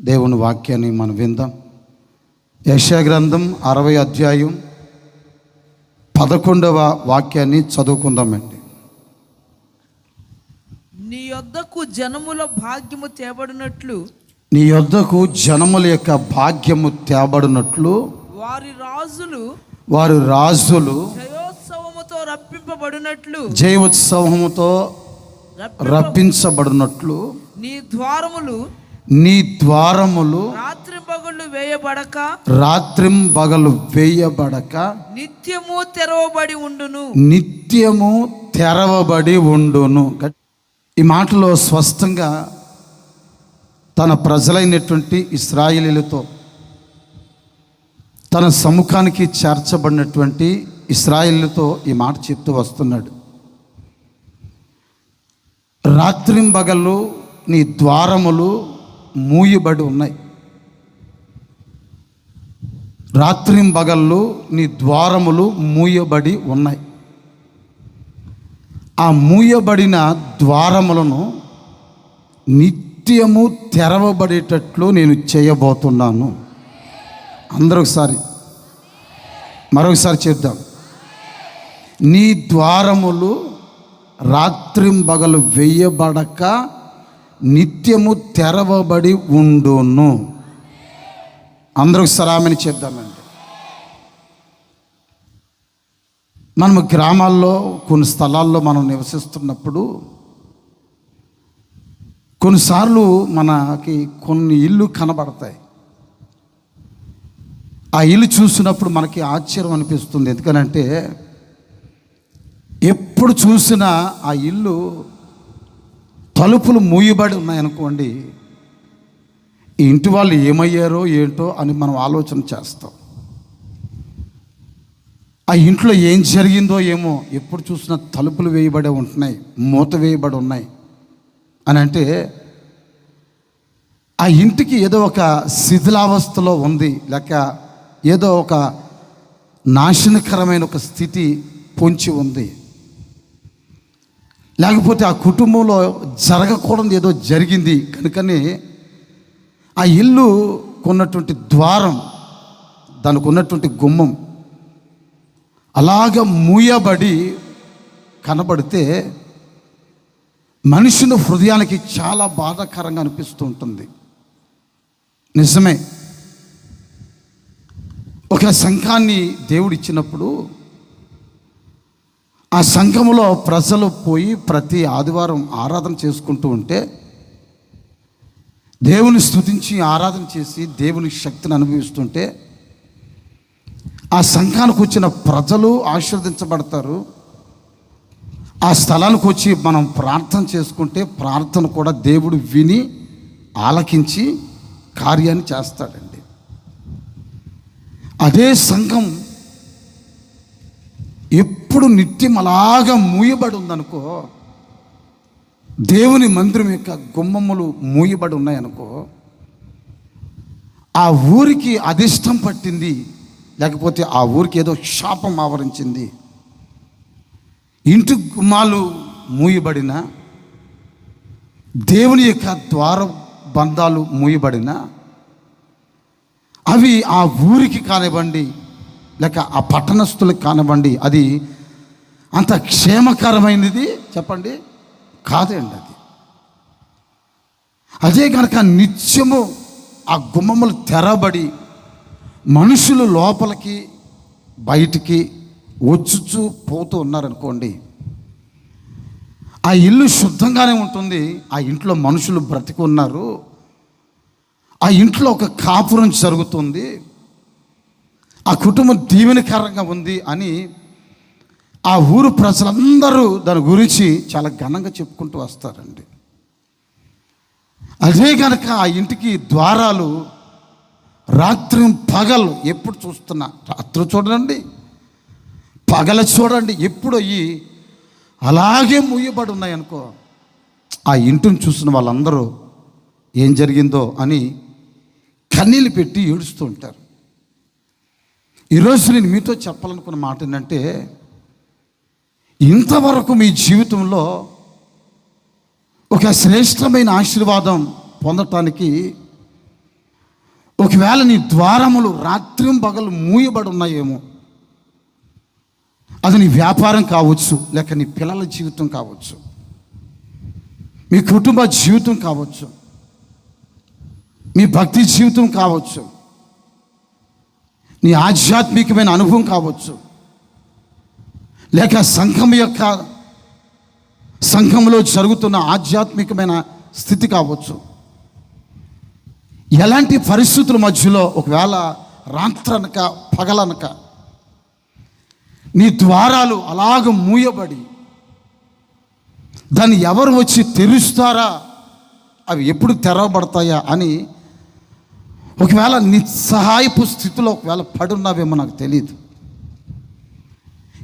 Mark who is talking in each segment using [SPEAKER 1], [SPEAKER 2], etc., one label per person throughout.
[SPEAKER 1] దేవుని వాక్యాన్ని మనం విందాం. యెషయా గ్రంథం 60వ అధ్యాయం 11వ వాక్యాన్ని చదువుకుందామండి.
[SPEAKER 2] నీ యొద్దకు జనముల భాగ్యము తేబడినట్లు,
[SPEAKER 1] నీ యొద్దకు జనముల యొక్క భాగ్యము తేబడినట్లు వారి రాజులు
[SPEAKER 2] జయోత్సవముతో
[SPEAKER 1] రప్పించబడినట్లు
[SPEAKER 2] నీ ద్వారములు
[SPEAKER 1] రాత్రింబగళ్ళు వేయబడక
[SPEAKER 2] నిత్యము తెరవబడి ఉండును.
[SPEAKER 1] ఈ మాటలో స్పష్టంగా తన ప్రజలైనటువంటి ఇశ్రాయేలీలతో తన సముఖానికి చేర్చబడినటువంటి ఇశ్రాయేలీలతో ఈ మాట చెప్తూ వస్తున్నాడు. రాత్రింబగళ్ళు నీ ద్వారములు మూయబడి ఉన్నాయి. రాత్రింబగళ్ళు నీ ద్వారములు మూయబడి ఉన్నాయి. ఆ మూయబడిన ద్వారములను నిత్యము తెరవబడేటట్లు నేను చేయబోతున్నాను. అందరూ మరొకసారి చేద్దాం. నీ ద్వారములు రాత్రింబగలు వేయబడక నిత్యము తెరవబడి ఉండును. అందరూ సలామని చేద్దామండి. మనము గ్రామాల్లో కొన్ని స్థలాల్లో మనం నివసిస్తున్నప్పుడు కొన్నిసార్లు మనకి కొన్ని ఇల్లు కనబడతాయి. ఆ ఇల్లు చూసినప్పుడు మనకి ఆశ్చర్యం అనిపిస్తుంది. ఎందుకనంటే ఎప్పుడు చూసినా ఆ ఇల్లు తలుపులు మూయబడి ఉన్నాయనుకోండి, ఈ ఇంటి వాళ్ళు ఏమయ్యారో ఏంటో అని మనం ఆలోచన చేస్తాం. ఆ ఇంట్లో ఏం జరిగిందో ఏమో, ఎప్పుడు చూసినా తలుపులు వేయబడి ఉంటున్నాయి, మూత వేయబడి ఉన్నాయి అని అంటే ఆ ఇంటికి ఏదో ఒక శిథిలావస్థలో ఉంది, లేక ఏదో ఒక నాశనకరమైన ఒక స్థితి పొంచి ఉంది, లేకపోతే ఆ కుటుంబంలో జరగకూడదు ఏదో జరిగింది. కనుకనే ఆ ఇల్లు కొన్నటువంటి ద్వారం, దానికి ఉన్నటువంటి గుమ్మం అలాగ మూయబడి కనబడితే మనుషుని హృదయానికి చాలా బాధాకరంగా అనిపిస్తూ ఉంటుంది. నిజమే, ఒక సంఘాన్ని దేవుడు ఇచ్చినప్పుడు ఆ సంఘములో ప్రజలు పోయి ప్రతి ఆదివారం ఆరాధన చేసుకుంటూ ఉంటే, దేవుని స్తుతించి ఆరాధన చేసి దేవుని శక్తిని అనుభవిస్తుంటే ఆ సంఘానికి వచ్చిన ప్రజలు ఆశీర్వదించబడతారు. ఆ స్థలానికి వచ్చి మనం ప్రార్థన చేసుకుంటే ప్రార్థన కూడా దేవుడు విని ఆలకించి కార్యాన్ని చేస్తాడండి. అదే సంఘం ఎప్పుడు నిత్యం అలాగా మూయబడి ఉందనుకో, దేవుని మందిరం యొక్క గుమ్మములు మూయబడి ఉన్నాయనుకో, ఆ ఊరికి అదిష్టం పట్టింది, లేకపోతే ఆ ఊరికి ఏదో శాపం ఆవరించింది. ఇంటి గుమ్మాలు మూయబడిన, దేవుని యొక్క ద్వార బంధాలు మూయబడిన, అవి ఆ ఊరికి కానివ్వండి లేక ఆ పట్టణస్థులకు కానివ్వండి, అది అంత క్షేమకరమైనది చెప్పండి కాదండి. అదే కనుక నిత్యము ఆ గుమ్మములు తెరబడి మనుషులు లోపలికి బయటికి వచ్చుచూ పోతూ ఉన్నారనుకోండి, ఆ ఇల్లు శుద్ధంగానే ఉంటుంది. ఆ ఇంట్లో మనుషులు బ్రతికి ఉన్నారు, ఆ ఇంట్లో ఒక కాపురం జరుగుతుంది, ఆ కుటుంబం దీవెనకరంగా ఉంది అని ఆ ఊరు ప్రజలందరూ దాని గురించి చాలా ఘనంగా చెప్పుకుంటూ వస్తారండి. అదే కనుక ఆ ఇంటికి ద్వారాలు రాత్రి పగలు ఎప్పుడు చూస్తున్నా, రాత్రి చూడండి పగల చూడండి, ఎప్పుడు అయ్యి అలాగే మూయబడి ఉన్నాయనుకో, ఆ ఇంటిని చూసిన వాళ్ళందరూ ఏం జరిగిందో అని కన్నీళ్ళు పెట్టి ఏడుస్తూ ఉంటారు. ఈరోజు నేను మీతో చెప్పాలనుకున్న మాట ఏంటంటే, ఇంతవరకు మీ జీవితంలో ఒక శ్రేష్టమైన ఆశీర్వాదం పొందటానికి ఒకవేళ నీ ద్వారములు రాత్రి పగలు మూయబడి ఉన్నాయేమో. అది నీ వ్యాపారం కావచ్చు, లేక నీ పిల్లల జీవితం కావచ్చు, మీ కుటుంబ జీవితం కావచ్చు, మీ భక్తి జీవితం కావచ్చు, నీ ఆధ్యాత్మికమైన అనుభవం కావచ్చు, లేక సంఘంలో జరుగుతున్న ఆధ్యాత్మికమైన స్థితి కావచ్చు. ఎలాంటి పరిస్థితుల మధ్యలో ఒకవేళ రాత్రనక పగలనక నీ ద్వారాలు అలాగ మూయబడి దాన్ని ఎవరు వచ్చి తెరుస్తారా, అవి ఎప్పుడు తెరవబడతాయా అని ఒకవేళ నిస్సహాయపు స్థితిలో ఒకవేళ పడున్నావేమో నాకు తెలియదు.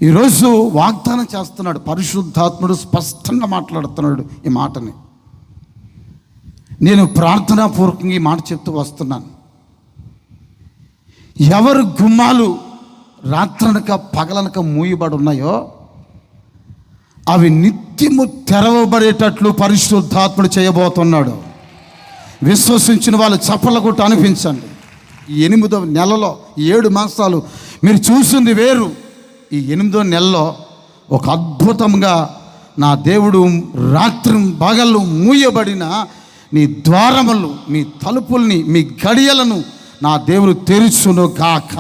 [SPEAKER 1] ఈరోజు వాగ్దానం చేస్తున్నాడు పరిశుద్ధాత్ముడు, స్పష్టంగా మాట్లాడుతున్నాడు ఈ మాటని. నేను ప్రార్థనాపూర్వకంగా ఈ మాట చెప్తూ వస్తున్నాను. ఎవరు గుమ్మాలు రాత్రనక పగలనక మూయబడి ఉన్నాయో అవి నిత్యము తెరవబడేటట్లు పరిశుద్ధాత్ముడు చేయబోతున్నాడు. విశ్వసించిన వాళ్ళు చప్పల కొట్టు అనిపించండి. ఈ 8వ నెలలో 7 మాసాలు మీరు చూసింది వేరు. ఈ 8వ నెలలో ఒక అద్భుతంగా నా దేవుడు రాత్రి పగళ్ళు మూయబడిన నీ ద్వారములు, మీ తలుపుల్ని, మీ గడియలను నా దేవుడు తెరుచును గాక.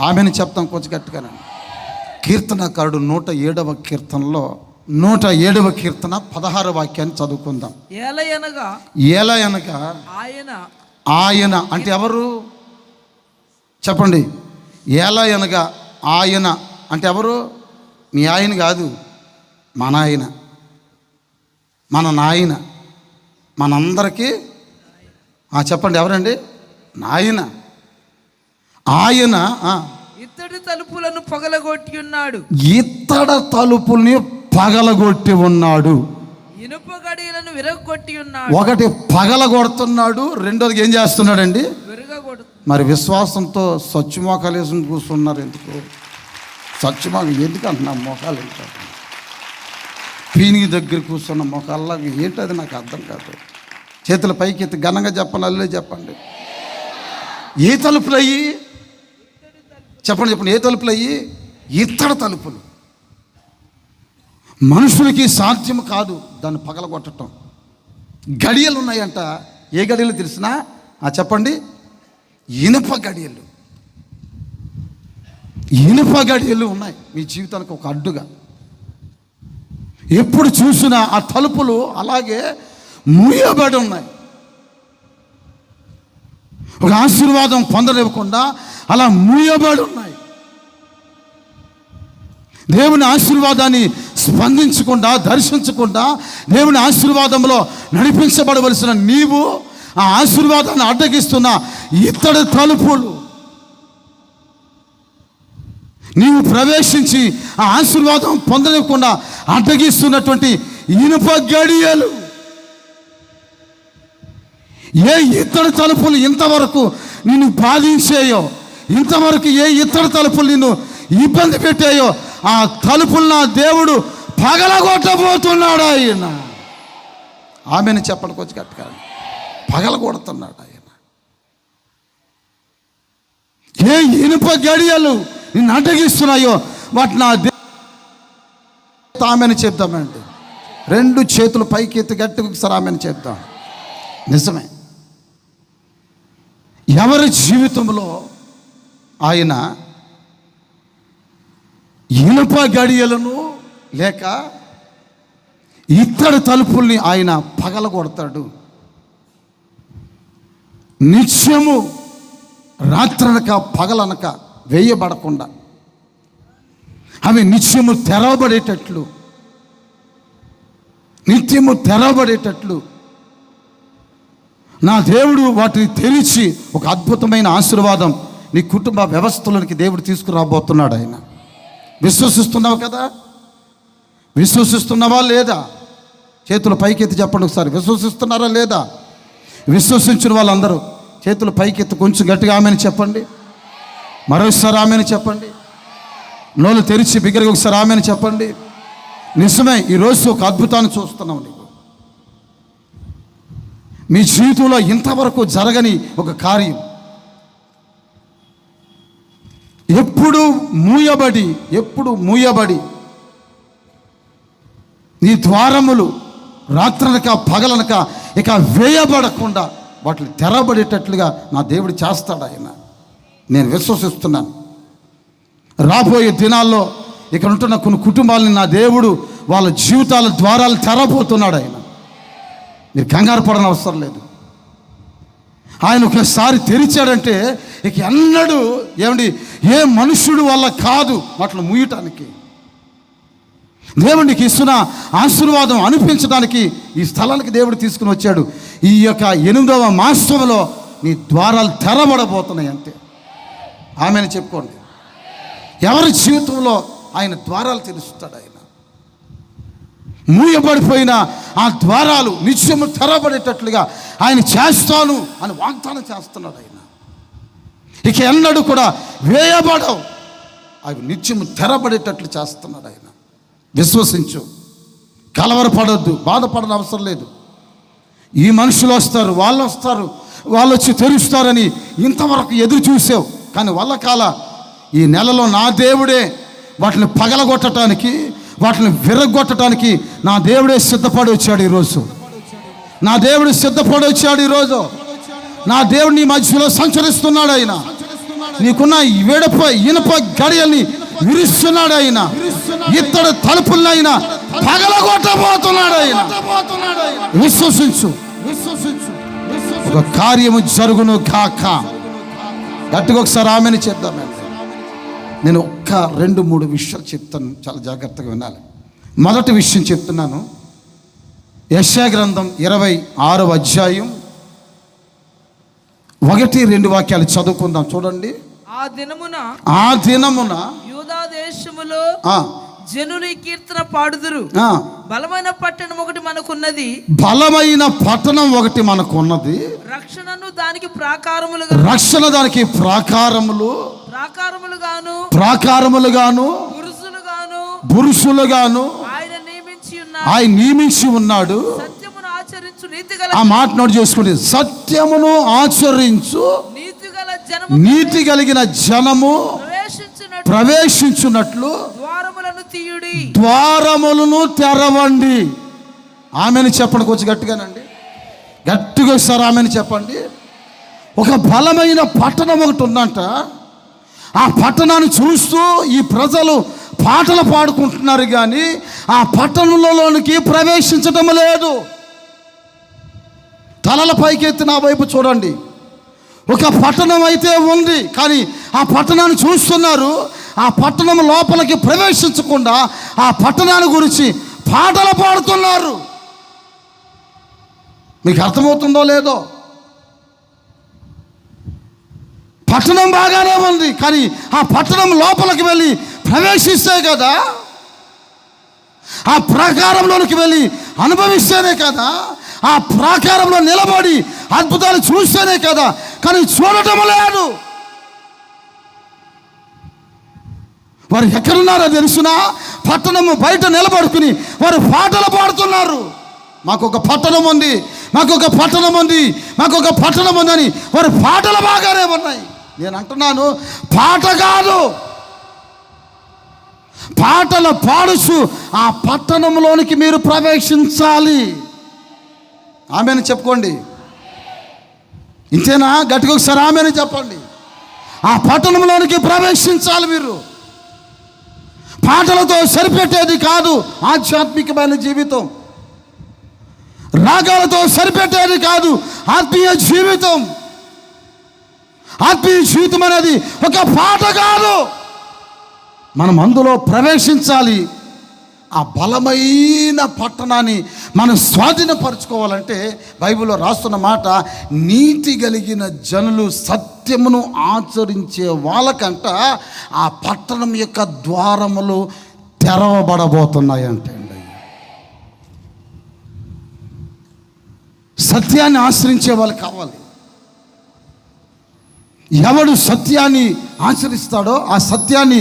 [SPEAKER 1] ఆమెను చెప్తాం కొంచెం గట్టిగానే. కీర్తనకారుడు 107వ కీర్తనలో 107వ కీర్తన 16వ వాక్యాన్ని చదువుకుందాం. ఏలయనగా ఆయన అంటే ఎవరు చెప్పండి. ఏలయనగా ఆయన అంటే ఎవరు? మీ ఆయన కాదు, మన ఆయన, మన నాయన, మనందరికీ చెప్పండి ఎవరండి? నాయన. ఆయన
[SPEAKER 2] ఇత్తడి తలుపులను పగలగొట్టి ఉన్నాడు.
[SPEAKER 1] ఇత్తడి తలుపుల్ని పగలగొట్టి ఉన్నాడు.
[SPEAKER 2] ఇనుప గడియలను విరగొట్టి ఉన్నాడు.
[SPEAKER 1] ఒకటి పగలగొడుతున్నాడు, రెండోది ఏం చేస్తున్నాడండి? మరి విశ్వాసంతో సత్యమోకాలు వేసుకుని కూర్చున్నారు. ఎందుకు సత్యమోకాలు ఎందుకు అంటున్నా? మోకాలు ఏంటారు? పీని దగ్గర కూర్చున్న మోకాల్లా ఏంటది నాకు అర్థం కాదు. చేతుల పైకి ఎత్తి ఘనంగా చెప్పండి, అల్లే చెప్పండి. ఏ తలుపులు అయ్యి చెప్పండి, చెప్పండి. ఏ తలుపులు అయ్యి? ఇత్తడి తలుపులు. మనుషులకి సాధ్యం కాదు దాన్ని పగలగొట్టడం. గడియలు ఉన్నాయంట. ఏ గడియలు తెలిసినా చెప్పండి. ఇనుప గడియలు. ఇనుప గడియలు ఉన్నాయి మీ జీవితానికి ఒక అడ్డుగా. ఎప్పుడు చూసినా ఆ తలుపులు అలాగే మూయబడి ఉన్నాయి. ఒక ఆశీర్వాదం పొందలేకుండా అలా మూయబడి ఉన్నాయి. దేవుని ఆశీర్వాదాన్ని స్పందించకుండా, దర్శించకుండా, దేవుని ఆశీర్వాదంలో నడిపించబడవలసిన నీవు ఆ ఆశీర్వాదాన్ని అడ్డగిస్తున్న ఇత్తడి తలుపులు. నీవు ప్రవేశించి ఆ ఆశీర్వాదం పొందలేకుండా అడ్డగిస్తున్నటువంటి ఇనుప గడియలు. ఏ ఇత్తడి తలుపులు ఇంతవరకు నిన్ను బాధించాయో, ఇంతవరకు ఏ ఇత్తడి తలుపులు నిన్ను ఇబ్బంది పెట్టాయో ఆ తలుపులు నా దేవుడు పగలగొట్టబోతున్నాడు. ఆయన ఆమెను చెప్పండి కొంచెం గట్టిగా. పగలగొడుతున్నాడు ఆయన. ఏ ఇనుప గడియలు నిన్ను అడ్డగిస్తున్నాయో వాటి నా ఆమెను చెప్తామండి. 2 చేతులు పైకి ఎత్తి గట్టిగా ఒకసారి ఆమెను చెప్తాం. నిజమే. ఎవరి జీవితంలో ఆయన ఇనుప గడియలను లేక ఇత్తడి తలుపుల్ని ఆయన పగలగొడతాడు. నిత్యము రాత్రనక పగలనక వేయబడకుండా అవి నిత్యము తెరవబడేటట్లు, నిత్యము తెరవబడేటట్లు నా దేవుడు వాటిని తెరిచి ఒక అద్భుతమైన ఆశీర్వాదం నీ కుటుంబ వ్యవస్థలోనికి దేవుడు తీసుకురాబోతున్నాడు. ఆయన విశ్వసిస్తున్నావు కదా? విశ్వసిస్తున్నావా లేదా? చేతులు పైకెత్తి చెప్పండి ఒకసారి. విశ్వసిస్తున్నారా లేదా? విశ్వసించిన వాళ్ళందరూ చేతులు పైకెత్తి కొంచెం గట్టిగా ఆమెను చెప్పండి. మరోసారి ఆమెను చెప్పండి. నోళ్ళు తెరిచి బిగ్గరగా ఒకసారి ఆమెను చెప్పండి. నిజమే, ఈరోజు ఒక అద్భుతాన్ని చూస్తున్నావు. నీకు మీ జీవితంలో ఇంతవరకు జరగని ఒక కార్యం, ఎప్పుడు మూయబడి నీ ద్వారములు రాత్రనక పగలనక ఇక వేయబడకుండా వాటిని తెరబడేటట్లుగా నా దేవుడు చేస్తాడు. ఆయన నేను విశ్వసిస్తున్నాను. రాబోయే దినాల్లో ఇక్కడ ఉంటున్న కొన్ని కుటుంబాలని నా దేవుడు వాళ్ళ జీవితాల ద్వారాలు తెరబోతున్నాడు. ఆయన మీరు కంగారు పడని అవసరం లేదు. ఆయన ఒకసారి తెరిచాడంటే ఇక ఎన్నడూ ఏ మనుష్యుడు వల్ల కాదు వాటిని ముయ్యటానికి. దేవుడికి ఇస్తున్న ఆశీర్వాదం అనిపించడానికి ఈ స్థలానికి దేవుడు తీసుకుని వచ్చాడు. ఈ యొక్క 8వ మాసంలో నీ ద్వారాలు తెరబడబోతున్నాయి అంతే. ఆమెను చెప్పుకోండి. ఎవరి జీవితంలో ఆయన ద్వారాలు తెరుస్తాడు. ఆయన మూయబడిపోయిన ఆ ద్వారాలు నిత్యము తెరబడేటట్లుగా ఆయన చేస్తాను అని వాగ్దానం చేస్తున్నాడు. ఆయన ఇక ఎన్నడూ కూడా వేయబడవు, అవి నిత్యము తెరబడేటట్లు చేస్తున్నాడు. ఆయన విశ్వసించు, కలవరపడొద్దు, బాధపడని అవసరం లేదు. ఈ మనుషులు వస్తారు, వాళ్ళు వచ్చి తెరుస్తారని ఇంతవరకు ఎదురు చూసావు, కానీ వల్ల కాల ఈ నెలలో నా దేవుడే వాటిని పగలగొట్టడానికి, వాటిని విరగొట్టడానికి నా దేవుడే సిద్ధపడి వచ్చాడు ఈరోజు. నా దేవుడు సిద్ధపడి వచ్చాడు ఈరోజు. నా దేవుడు నీ మధ్యలో సంచరిస్తున్నాడు. ఆయన నీకున్న ఇనుప గడియల్ని విరుస్తున్నాడు. ఆయన ఇత్తడి తలుపులైనా పగలగొట్టబోతున్నాడు. ఆయన విశ్వసించు, ఒక కార్యము జరుగును కాక. గట్టిగా ఒకసారి ఆమెను చేద్దాం. నేను ఒక్క 2-3 విషయాలు చెప్తాను, చాలా జాగ్రత్తగా వినాలి. మొదటి విషయం చెప్తున్నాను. యెషయా గ్రంథం 26వ అధ్యాయం 1-2 వాక్యాలు చదువుకుందాం. చూడండి. ఆ దినమున
[SPEAKER 2] యూదా దేశములో జనులు ఈ కీర్తన పాడుదురు. బలమైన పట్టణం ఒకటి మనకున్నది, రక్షణ దానికి ప్రాకారములు గాను పురుషులు గాను ఆయన నియమించి ఉన్నాడు. ఆ మాట నోట్ చేసుకుంటే, సత్యమును ఆచరించు నీతి కలిగిన జనము ప్రవేశించున్నట్లు ద్వారములను తెరవండి. ఆమెను చెప్పండి కొంచెం గట్టిగానండి, గట్టిగా ఒకసారి ఆమెను చెప్పండి. ఒక బలమైన పట్టణం ఒకటి ఉందంట. ఆ పట్టణాన్ని చూస్తూ ఈ ప్రజలు పాటలు పాడుకుంటున్నారు, కానీ ఆ పట్టణంలోనికి ప్రవేశించడం లేదు. తలల పైకెత్తి నా వైపు చూడండి. ఒక పట్టణం అయితే ఉంది, కానీ ఆ పట్టణాన్ని చూస్తున్నారు. ఆ పట్టణం లోపలికి ప్రవేశించకుండా ఆ పట్టణాన్ని గురించి పాటలు పాడుతున్నారు. మీకు అర్థమవుతుందో లేదో? పట్టణం బాగానే ఉంది, కానీ ఆ పట్టణం లోపలికి వెళ్ళి ప్రవేశిస్తే కదా, ఆ ప్రాకారంలోనికి వెళ్ళి అనుభవిస్తేనే కదా, ఆ ప్రాకారంలో నిలబడి అద్భుతాలు చూస్తేనే కదా, కానీ చూడటం లేదు. వారు ఎక్కడున్నారో తెలుసునా? పట్టణము బయట నిలబడుకుని వారు పాటలు పాడుతున్నారు. మాకు ఒక పట్టణం ఉంది, మాకు ఒక పట్టణం ఉంది, మాకు ఒక పట్టణం ఉందని వారు పాటలు బాగానే ఉన్నాయి. నేను అంటున్నాను, పాట కాదు, పాటలు పాడుచు ఆ పట్టణంలోనికి మీరు ప్రవేశించాలి. ఆమెను చెప్పుకోండి. ఇంతేనా? గట్టిగా ఒకసారి ఆమెను చెప్పండి. ఆ పట్టణంలోనికి ప్రవేశించాలి మీరు. పాటలతో సరిపెట్టేది కాదు ఆధ్యాత్మికమైన జీవితం, రాగాలతో సరిపెట్టేది కాదు ఆత్మీయ జీవితం. ఆత్మీయ జీవితం అనేది ఒక పాట కాదు, మనం అందులో ప్రవేశించాలి. ఆ బలమైన పట్టణాన్ని మనం స్వాధీనపరచుకోవాలంటే బైబిల్లో రాస్తున్న మాట, నీతి కలిగిన జనులు సత్యమును ఆచరించే వాళ్ళకంట ఆ పట్టణం యొక్క ద్వారములు తెరవబడబోతున్నాయంటే. సత్యాన్ని ఆశ్రయించే వాళ్ళు కావాలి. ఎవడు సత్యాన్ని ఆచరిస్తాడో ఆ సత్యాన్ని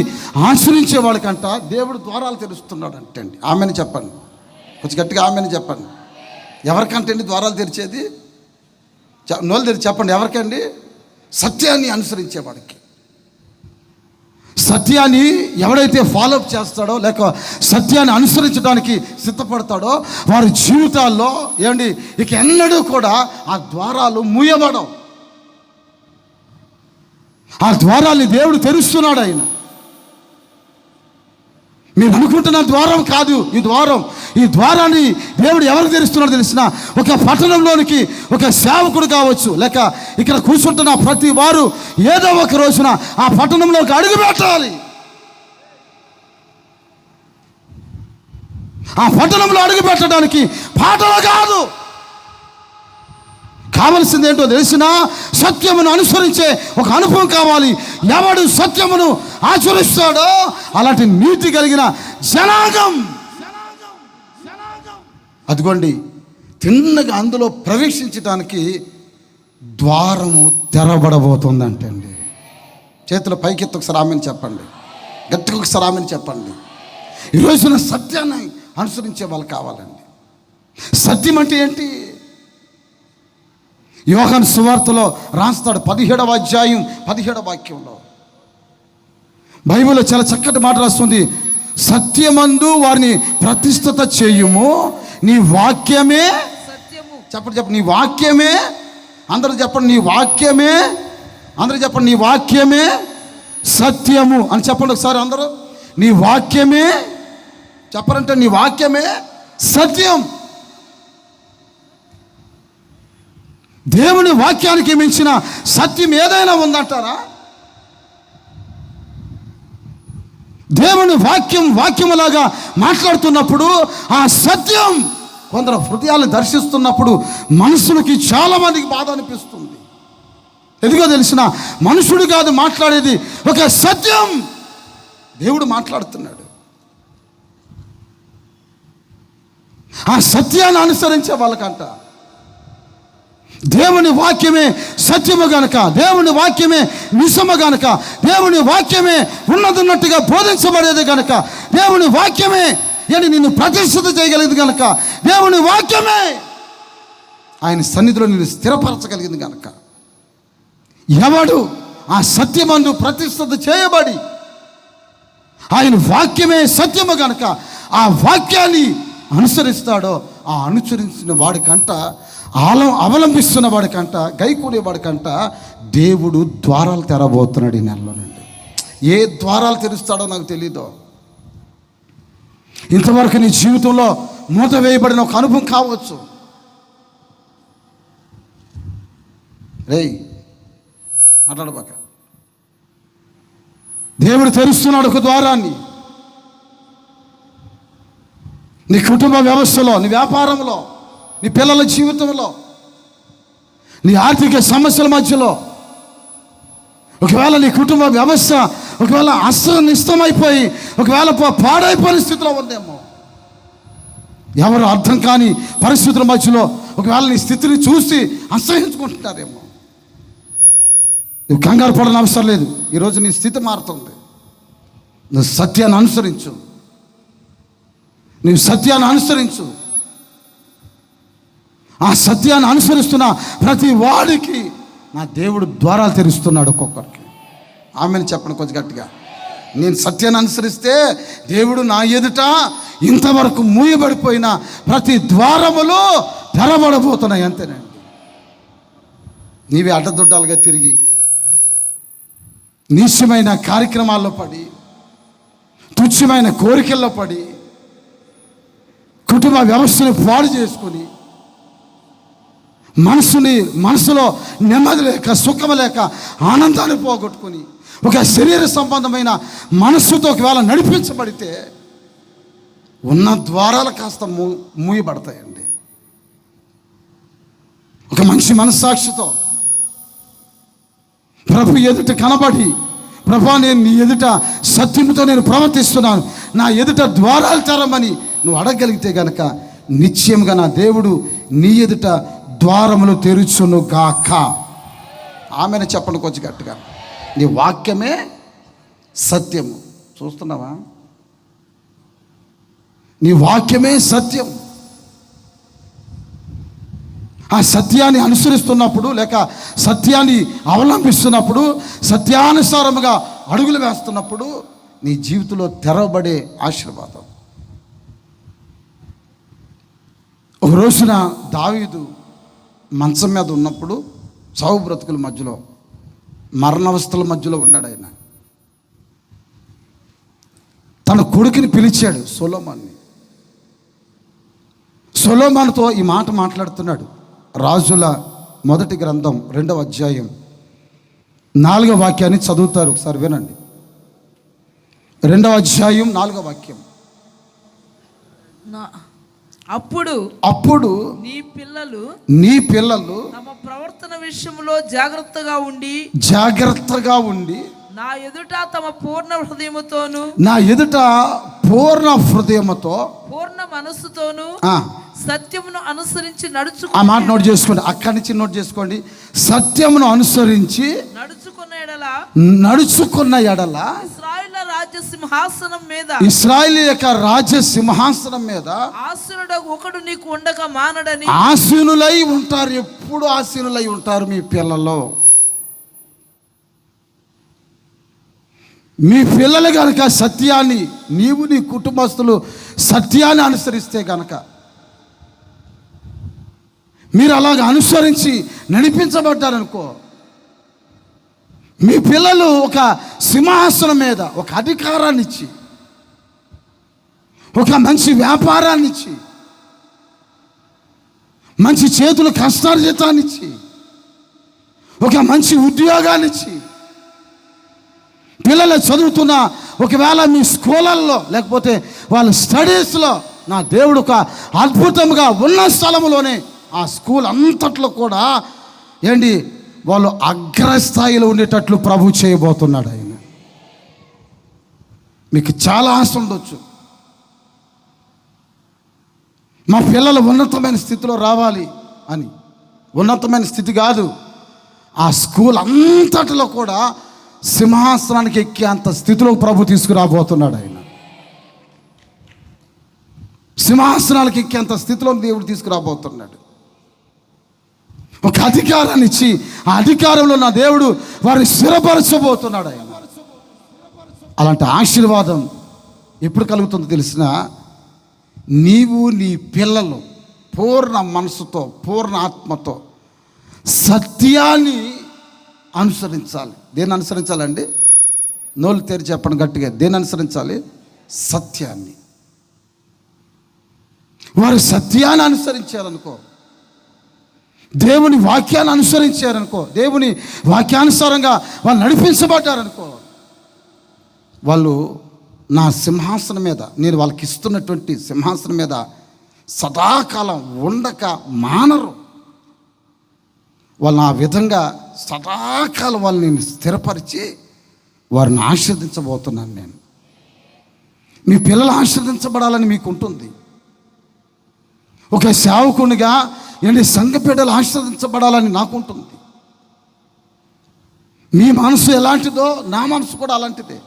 [SPEAKER 2] ఆచరించే వాళ్ళకంట దేవుడు ద్వారాలు తెరుస్తున్నాడు అంటండి. ఆమెను చెప్పండి, కొంచెం గట్టిగా ఆమెను చెప్పండి. ఎవరికంటే ద్వారాలు తెరిచేది?
[SPEAKER 1] నోలు తెరిచి చెప్పండి, ఎవరికండి? సత్యాన్ని అనుసరించేవాడికి. సత్యాన్ని ఎవడైతే ఫాలోఅప్ చేస్తాడో, లేక సత్యాన్ని అనుసరించడానికి సిద్ధపడతాడో, వారి జీవితాల్లో ఏమండి ఇక ఎన్నడూ కూడా ఆ ద్వారాలు మూయబడవు. ఆ ద్వారాల్ని దేవుడు తెరుస్తున్నాడు. ఆయన మీరు అనుకుంటున్న ద్వారం కాదు ఈ ద్వారాన్ని దేవుడు ఎవరికి తెరుస్తున్నాడో తెలిసిన, ఒక పట్టణంలోనికి ఒక సేవకుడు కావచ్చు, లేక ఇక్కడ కూర్చుంటున్న ప్రతి వారు ఏదో ఒక రోజున ఆ పట్టణంలోకి అడుగు పెట్టాలి. ఆ పట్టణంలో అడుగు పెట్టడానికి పాటలు కాదు, కావలసింది ఏంటో తెలిసిన సత్యమును అనుసరించే ఒక అనుభవం కావాలి. ఎవడు సత్యమును ఆచరిస్తాడో అలాంటి నీతి కలిగిన జనాంగం. అదిగోండి, తిన్నగా అందులో ప్రవేశించడానికి ద్వారము తెరబడబోతుందంటే అండి. చేతుల పైకెత్తి ఒకసారి ఆమెను చెప్పండి, గట్టిగా ఒకసారి ఆమెను చెప్పండి. ఈ రోజున సత్యాన్ని అనుసరించే వాళ్ళు కావాలండి. సత్యం అంటే ఏంటి? యోహాను సువార్తలో రాస్తాడు 17వ అధ్యాయం 17వ వాక్యంలో. బైబిల్లో చాలా చక్కటి మాట రాస్తుంది. సత్యమందు వారిని ప్రతిష్ఠిత చేయుము, నీ వాక్యమే సత్యము. చెప్పండి, నీ వాక్యమే. అందరూ చెప్పండి, నీ వాక్యమే. అందరూ చెప్పండి, నీ వాక్యమే సత్యము అని చెప్పండి ఒకసారి అందరూ. నీ వాక్యమే చెప్పరంటే, నీ వాక్యమే సత్యం. దేవుని వాక్యానికి మించిన సత్యం ఏదైనా ఉందంటారా? దేవుని వాక్యములాగా మాట్లాడుతున్నప్పుడు ఆ సత్యం కొందరు హృదయాలను దర్శిస్తున్నప్పుడు మనుషులకి చాలామందికి బాధ అనిపిస్తుంది. ఎందుకో తెలిసిన, మనుషుడు కాదు మాట్లాడేది, ఒక సత్యం. దేవుడు మాట్లాడుతున్నాడు. ఆ సత్యాన్ని అనుసరించే వాళ్ళకంట దేవుని వాక్యమే సత్యము గనక, దేవుని వాక్యమే నిజము గనక, దేవుని వాక్యమే ఉన్నదన్నట్టుగా బోధించబడేది గనక, దేవుని వాక్యమే నిన్ను ప్రతిష్ఠిత చేయగలిగింది గనక, దేవుని వాక్యమే ఆయన సన్నిధిలో నిన్ను స్థిరపరచగలిగింది గనక, ఎవడు ఆ సత్యమందు ప్రతిష్ఠిత చేయబడి ఆయన వాక్యమే సత్యము గనక ఆ వాక్యాన్ని అనుసరిస్తాడో, ఆ అనుసరించిన వాడికంట, అవలంబిస్తున్న వాడికంట, గైకూడే వాడికంట దేవుడు ద్వారాలు తెరబోతున్నాడు ఈ నెలలోనండి. ఏ ద్వారాలు తెరుస్తాడో నాకు తెలీదు. ఇంతవరకు నీ జీవితంలో మూత వేయబడిన ఒక అనుభవం కావచ్చు. రేయ్ మాట్లాడబాక. దేవుడు తెరుస్తున్నాడు ఒక ద్వారాన్ని. నీ కుటుంబ వ్యవస్థలో, నీ వ్యాపారంలో, నీ పిల్లల జీవితంలో, నీ ఆర్థిక సమస్యల మధ్యలో, ఒకవేళ నీ కుటుంబ వ్యవస్థ ఒకవేళ అస్తనిస్తమైపోయి ఒకవేళ పాడైపోయిన స్థితిలో ఉందేమో, ఎవరు అర్థం కాని పరిస్థితుల మధ్యలో ఒకవేళ నీ స్థితిని చూసి అసహించుకుంటున్నారేమో. నువ్వు కంగారు పడని అవసరం లేదు. ఈరోజు నీ స్థితి మారుతుంది. నువ్వు సత్యాన్ని అనుసరించు. నీవు సత్యాన్ని అనుసరించు. ఆ సత్యాన్ని అనుసరిస్తున్న ప్రతి వాడికి నా దేవుడు ద్వారాలు తెరుస్తున్నాడు ఒక్కొక్కరికి. ఆమెను చెప్పండి కొంచెం గట్టిగా. నేను సత్యాన్ని అనుసరిస్తే దేవుడు నా ఎదుట ఇంతవరకు మూయబడిపోయిన ప్రతి ద్వారములో తెరబడబోతున్నాయి. అంతేనండి. నీవే అడ్డదొడ్డాలుగా తిరిగి నీచమైన కార్యక్రమాల్లో పడి, తుచ్చమైన కోరికల్లో పడి, కుటుంబ వ్యవస్థను పాడు చేసుకొని, మనసులో నెమ్మది లేక, సుఖం లేక, ఆనందాన్ని పోగొట్టుకొని, ఒక శరీర సంబంధమైన మనస్సుతో ఒకవేళ నడిపించబడితే ఉన్న ద్వారాలు కాస్త మూయబడతాయండి. ఒక మంచి మనస్సాక్షితో ప్రభు ఎదుట కనబడి, ప్రభా నేను నీ ఎదుట సత్యముతో నేను ప్రవర్తిస్తున్నాను, నా ఎదుట ద్వారాలు తెరమని నువ్వు అడగలిగితే గనక నిశ్చయంగా నా దేవుడు నీ ఎదుట ద్వారములు తెరుచును గాక. ఆమెను చెప్పండి కొంచెం గట్టిగా. నీ వాక్యమే సత్యము. చూస్తున్నావా? నీ వాక్యమే సత్యం.
[SPEAKER 2] ఆ సత్యాన్ని అనుసరిస్తున్నప్పుడు, లేక సత్యాన్ని అవలంబిస్తున్నప్పుడు, సత్యానుసారముగా అడుగులు వేస్తున్నప్పుడు నీ జీవితంలో తెరవబడే ఆశీర్వాదం. ఒక రోజున దావీదు మంచం మీద ఉన్నప్పుడు, చావు బ్రతుకుల మధ్యలో, మరణావస్థల మధ్యలో ఉన్నాడు. ఆయన తన కొడుకుని పిలిచాడు, సొలొమోన్ని. సొలొమోనుతో ఈ మాట మాట్లాడుతున్నాడు. రాజుల మొదటి గ్రంథం 2వ అధ్యాయం 4వ వాక్యాన్ని చదువుతారు, ఒకసారి వినండి. 2వ అధ్యాయం 4వ వాక్యం. అప్పుడు
[SPEAKER 3] నీ
[SPEAKER 2] పిల్లలు
[SPEAKER 3] తమ ప్రవర్తన విషయంలో జాగ్రత్తగా ఉండి నా ఎదుట తమ పూర్ణ హృదయముతోను పూర్ణ మనస్సుతోను సత్యమును అనుసరించి
[SPEAKER 2] ఆ మాట నోట్ చేసుకోండి, అక్కడి నుంచి నోట్ చేసుకోండి. సత్యమును అనుసరించి నడుచుకున్న ఎడల ఇశ్రాయేలు యొక్క రాజ్య సింహాసనం మీద
[SPEAKER 3] ఒకడు నీకు ఉండక మానడని.
[SPEAKER 2] ఆసీనులై ఉంటారు, ఎప్పుడు ఆసీనులై ఉంటారు మీ పిల్లలు. మీ పిల్లలు కనుక సత్యాన్ని, నీవు నీ కుటుంబస్తులు సత్యాన్ని అనుసరిస్తే కనుక, మీరు అలాగ అనుసరించి నడిపించబడ్డారనుకో, మీ పిల్లలు ఒక సింహాసనం మీద ఒక అధికారాన్ని ఇచ్చి, ఒక మంచి వ్యాపారాన్ని ఇచ్చి, మంచి చేతులు కష్టార్జితాన్ని ఇచ్చి, ఒక మంచి ఉద్యోగాన్ని ఇచ్చి, పిల్లలు చదువుతున్న ఒకవేళ మీ స్కూళ్ళల్లో లేకపోతే వాళ్ళ స్టడీస్లో నా దేవుడు ఒక అద్భుతంగా ఉన్న స్థలంలోనే ఆ స్కూల్ అంతట్లో కూడా ఏంటి వాళ్ళు అగ్రస్థాయిలో ఉండేటట్లు ప్రభు చేయబోతున్నాడు. ఆయన మీకు చాలా ఆశ ఉండొచ్చు, మా పిల్లలు ఉన్నతమైన స్థితిలో రావాలి అని. ఉన్నతమైన స్థితి కాదు, ఆ స్కూల్ అంతటిలో కూడా సింహాసనానికి ఎక్కే అంత స్థితిలో ప్రభు తీసుకురాబోతున్నాడు. ఆయన సింహాసనాలకు ఎక్కేంత స్థితిలో దేవుడు తీసుకురాబోతున్నాడు. ఒక అధికారాన్ని ఇచ్చి ఆ అధికారంలో నా దేవుడు వారిని స్థిరపరచబోతున్నాడు. ఆయన అలాంటి ఆశీర్వాదం ఎప్పుడు కలుగుతుందో తెలిసిన, నీవు నీ పిల్లలు పూర్ణ మనసుతో పూర్ణ ఆత్మతో సత్యాన్ని అనుసరించాలి. దేన్ని అనుసరించాలండి? నోళ్ళు తెరిచి చెప్పండి గట్టిగా. దేన్ని అనుసరించాలి? సత్యాన్ని. వారు సత్యాన్ని అనుసరించారనుకో, దేవుని వాక్యాన్ని అనుసరించారనుకో, దేవుని వాక్యానుసారంగా వాళ్ళు నడిపించబడ్డారనుకో, వాళ్ళు నా సింహాసనం మీద, నేను వాళ్ళకి ఇస్తున్నటువంటి సింహాసనం మీద సదాకాలం ఉండక మానరు. వాళ్ళని ఆ విధంగా సదాకాలం వాళ్ళని నేను స్థిరపరిచి వారిని ఆశీర్వదించబోతున్నాను. నేను మీ పిల్లలు ఆశీర్వదించబడాలని మీకు ఉంటుంది. ఒక సేవకునిగా సంఘ బిడ్డలు ఆశీర్వదించబడాలని నాకు ఉంటుంది. మీ మనసు ఎలాంటిదో నా మనసు కూడా అలాంటిదే.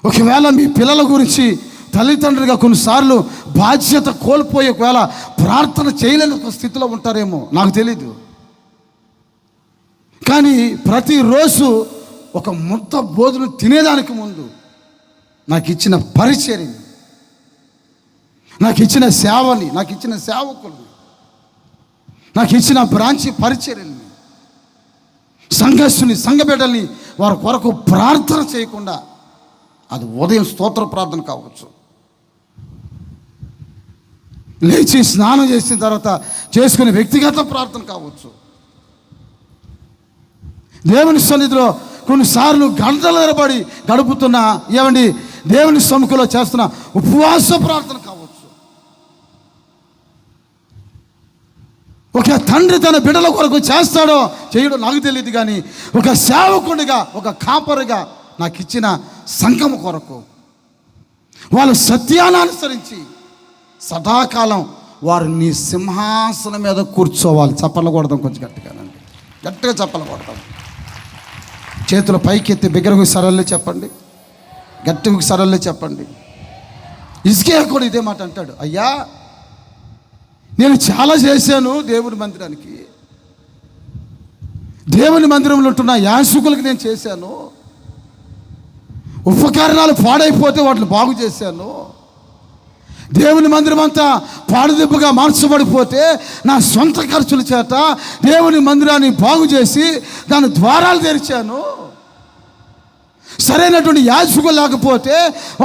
[SPEAKER 2] ఒకవేళ మీ పిల్లల గురించి తల్లిదండ్రులుగా కొన్నిసార్లు బాధ్యత కోల్పోయి ఒకవేళ ప్రార్థన చేయలేని ఒక స్థితిలో ఉంటారేమో, నాకు తెలీదు. కానీ ప్రతిరోజు ఒక ముద్ద భోజనం తినేదానికి ముందు నాకు ఇచ్చిన పరిచర్యని, నాకు ఇచ్చిన సేవని, నాకు ఇచ్చిన సేవకుల్ని, నాకు ఇచ్చిన బ్రాంచి పరిచర్యల్ని, సంఘస్థుని సంఘ బిడ్డల్ని వారి కొరకు ప్రార్థన చేయకుండా, అది ఉదయం స్తోత్ర ప్రార్థన కావచ్చు, లేచి స్నానం చేసిన తర్వాత చేసుకునే వ్యక్తిగత ప్రార్థన కావచ్చు, దేవుని సన్నిధిలో కొన్నిసార్లు గంటల నిలబడి గడుపుతున్న దేవుని సముఖంలో చేస్తున్న ఉపవాస ప్రార్థన కావచ్చు. ఒక తండ్రి తన బిడ్డల కొరకు చేస్తాడో చేయడో నాకు తెలియదు, కానీ ఒక సేవకుడిగా, ఒక కాపరిగా నాకు ఇచ్చిన సంఘం కొరకు వాళ్ళు సత్యాన్ని అనుసరించి సదాకాలం వారు నీ సింహాసనం మీద కూర్చోవాలి. చప్పలు కొడదాం, కొంచెం గట్టిగానండి, గట్టిగా చప్పలు కొడతాం. చేతులు పైకెత్తి బిగ్గరగా సరళే చెప్పండి, గట్టిగా సరళే చెప్పండి. హిజ్కియా కూడా ఇదే మాట అంటాడు, అయ్యా నేను చాలా చేశాను దేవుని మందిరానికి. దేవుని మందిరంలో ఉంటున్న యాజకులకు నేను చేశాను. ఉపకరణాలు పాడైపోతే వాటిని బాగు చేశాను. దేవుని మందిరం అంతా పాడుదిబ్బగా మార్చబడిపోతే నా సొంత ఖర్చుల చేత దేవుని మందిరాన్ని బాగు చేసి దాని ద్వారాలు తెరిచాను. సరైనటువంటి యాజకులు లేకపోతే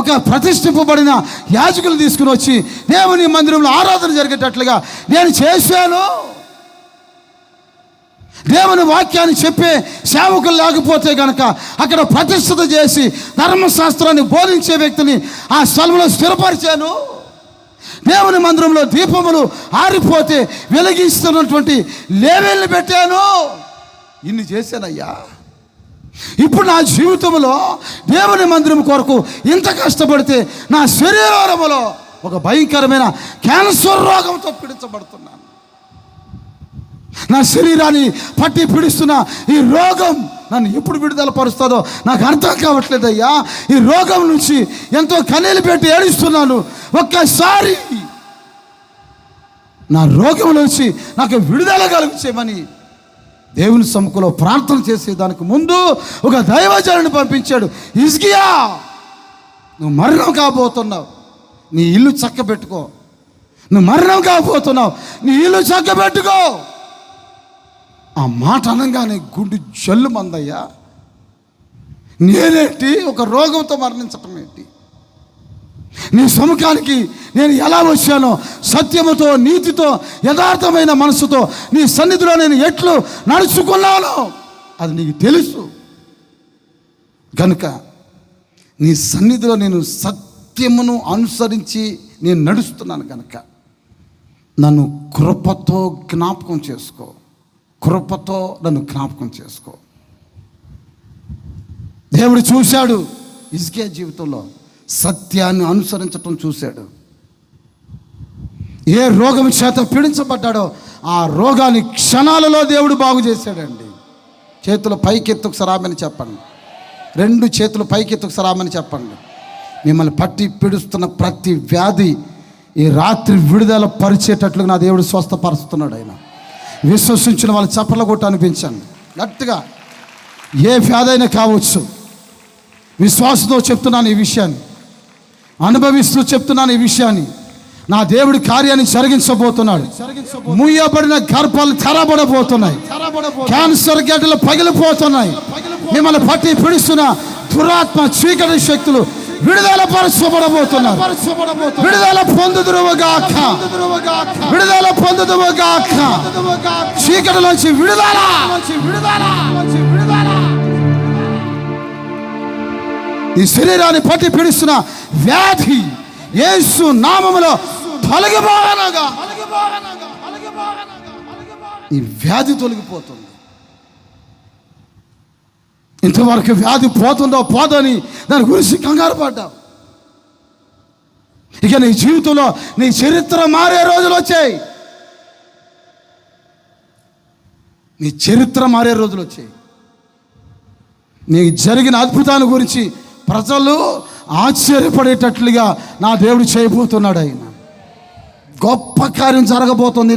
[SPEAKER 2] ఒక ప్రతిష్ఠింపబడిన యాజకులు తీసుకుని వచ్చి దేవుని మందిరంలో ఆరాధన జరిగేటట్లుగా నేను చేశాను. దేవుని వాక్యాన్ని చెప్పే సేవకులు లేకపోతే కనుక అక్కడ ప్రతిష్ఠిత చేసి ధర్మశాస్త్రాన్ని బోధించే వ్యక్తిని ఆ స్థలంలో స్థిరపరిచాను. దేవుని మందిరంలో దీపములు ఆరిపోతే వెలిగిస్తున్నటువంటి లేవీల్ని పెట్టాను. ఇన్ని చేశానయ్యా. ఇప్పుడు నా జీవితంలో దేవుని మందిరం కొరకు ఇంత కష్టపడితే నా శరీరంలో ఒక భయంకరమైన క్యాన్సర్ రోగంతో పీడించబడుతున్నాను. నా శరీరాన్ని పట్టి పీడిస్తున్న ఈ రోగం నన్ను ఎప్పుడు విడుదల పరుస్తుందో నాకు అర్థం కావట్లేదయ్యా. ఈ రోగం నుంచి ఎంతో కన్నీళ్ళు పెట్టి ఏడుస్తున్నాను. ఒక్కసారి నా రోగం నుంచి నాకు విడుదల కలిగించేమని దేవుని సముఖంలో ప్రార్థన చేసేదానికి ముందు ఒక దైవజనుడిని పంపించాడు. హిజ్కియా, నువ్వు మరణం కాబోతున్నావు, నీ ఇల్లు చక్కబెట్టుకో. నువ్వు మరణం కాబోతున్నావు, నీ ఇల్లు చక్కబెట్టుకో. ఆ మాట అనగానే గుండె జల్లు మందయ్యా. నేనేంటి ఒక రోగంతో మరణించటం ఏంటి? నీ సముఖానికి నేను ఎలా వచ్చానో సత్యముతో, నీతితో, యథార్థమైన మనసుతో నీ సన్నిధిలో నేను ఎట్లు నడుచుకున్నానో అది నీకు తెలుసు. కనుక నీ సన్నిధిలో నేను సత్యమును అనుసరించి నేను నడుస్తున్నాను. కనుక నన్ను కృపతో జ్ఞాపకం చేసుకో, కృపతో నన్ను జ్ఞాపకం చేసుకో. దేవుడు చూశాడు హిజ్కియా జీవితంలో సత్యాన్ని అనుసరించటం చూశాడు. ఏ రోగం చేత పీడించబడ్డాడో ఆ రోగాన్ని క్షణాలలో దేవుడు బాగు చేశాడండి. చేతులు పైకెత్తి ఒకసారి ఆమెను చెప్పండి. 2 చేతులు పైకెత్తి ఒకసారి ఆమెను చెప్పండి. మిమ్మల్ని పట్టి పీడిస్తున్న ప్రతి వ్యాధి ఈ రాత్రి విడుదల పరిచేటట్లుగా నా దేవుడు స్వస్థపరుస్తున్నాడు. ఆయన విశ్వసించిన వాళ్ళు చప్పట్ల కొట్టు అనిపించండి గట్టిగా. ఏ వ్యాధి అయినా కావచ్చు. విశ్వాసంతో చెప్తున్నాను ఈ విషయాన్ని, అనుభవిస్తూ చెప్తున్నాను ఈ విషయాన్ని. నా దేవుడి కార్యాన్ని జరిగించబోతున్నాడు. మూయబడిన గర్భాలు తెరబడబోతున్నాయి. క్యాన్సర్ గడ్డలు పగిలిపోతున్నాయి. మిమ్మల్ని పట్టి పిడుస్తున్న దురాత్మ చీకటి శక్తులు విడుదల పరచబడబోతున్నారు. విడుదల పొందుదురుగాక, విడుదల పొందుదురుగాక. చీకటిలోంచి విడుదల. ఈ శరీరాన్ని పట్టి పీడిస్తున్న వ్యాధి యేసు నామములో తొలగిపోనగా ఈ వ్యాధి తొలగిపోతుంది. ఇంతవరకు వ్యాధి పోతుందో పోదని దాని గురించి కంగారు పడ్డావు. ఇక నీ జీవితంలో నీ చరిత్ర మారే రోజులు వచ్చాయి. నీ చరిత్ర మారే రోజులు వచ్చాయి. నీకు జరిగిన అద్భుతాన్ని గురించి ప్రజలు ఆశ్చర్యపడేటట్లుగా నా దేవుడు చేయబోతున్నాడు. ఆయన గొప్ప కార్యం జరగబోతుంది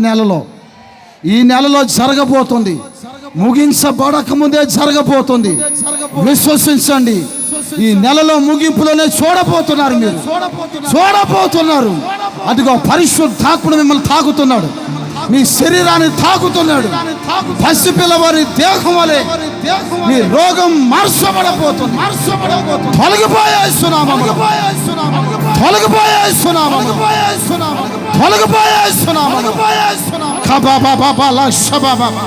[SPEAKER 2] ఈ నెలలో జరగబోతుంది. ముగించబడక ముందే జరగబోతుంది. విశ్వసించండి. ఈ నెలలో ముగింపులోనే చూడబోతున్నారు. మీరు చూడబోతున్నారు. అదిగో పరిశుద్ధాత్ముడు మిమ్మల్ని తాకుతున్నాడు. మీ శరీరాన్ని తాకుతున్నాడు. పసిపిల్లవారి దేహం వలె మీ రోగం మార్చబడబోతుంది. తొలగిపోయేస్తున్నాము, తొలగిపోయేస్తున్నాము, తొలగిపోయేస్తున్నాము. కబాబాబాలా షబాబాబా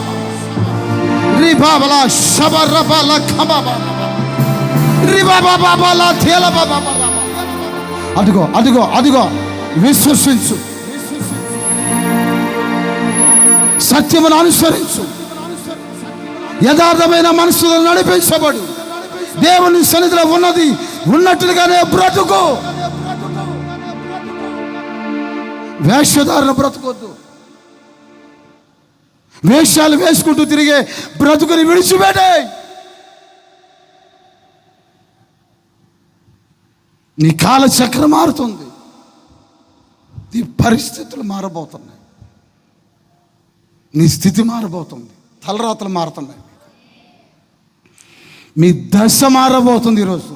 [SPEAKER 2] రిబాబలా షబరబాలా కబాబా రిబాబాబాలా తేలబాబాబా. అదిగో అదిగో అదిగో విశ్వసించు, సత్యమును అనుసరించు, యథార్థమైన మనసులో నడిపించబడు. దేవుని సన్నిధిలో ఉన్నది ఉన్నట్లుగానే బ్రతుకు. వేషధారణ బ్రతుకొద్దు. వేషాలు వేసుకుంటూ తిరిగే బ్రతుకుని విడిచిపెట్టే. నీ కాలచక్రం మారుతుంది. నీ పరిస్థితులు మారబోతున్నాయి.
[SPEAKER 1] నీ స్థితి మారబోతుంది. తలరాతలు మారుతున్నాయి. మీ దశ మారబోతుంది ఈరోజు.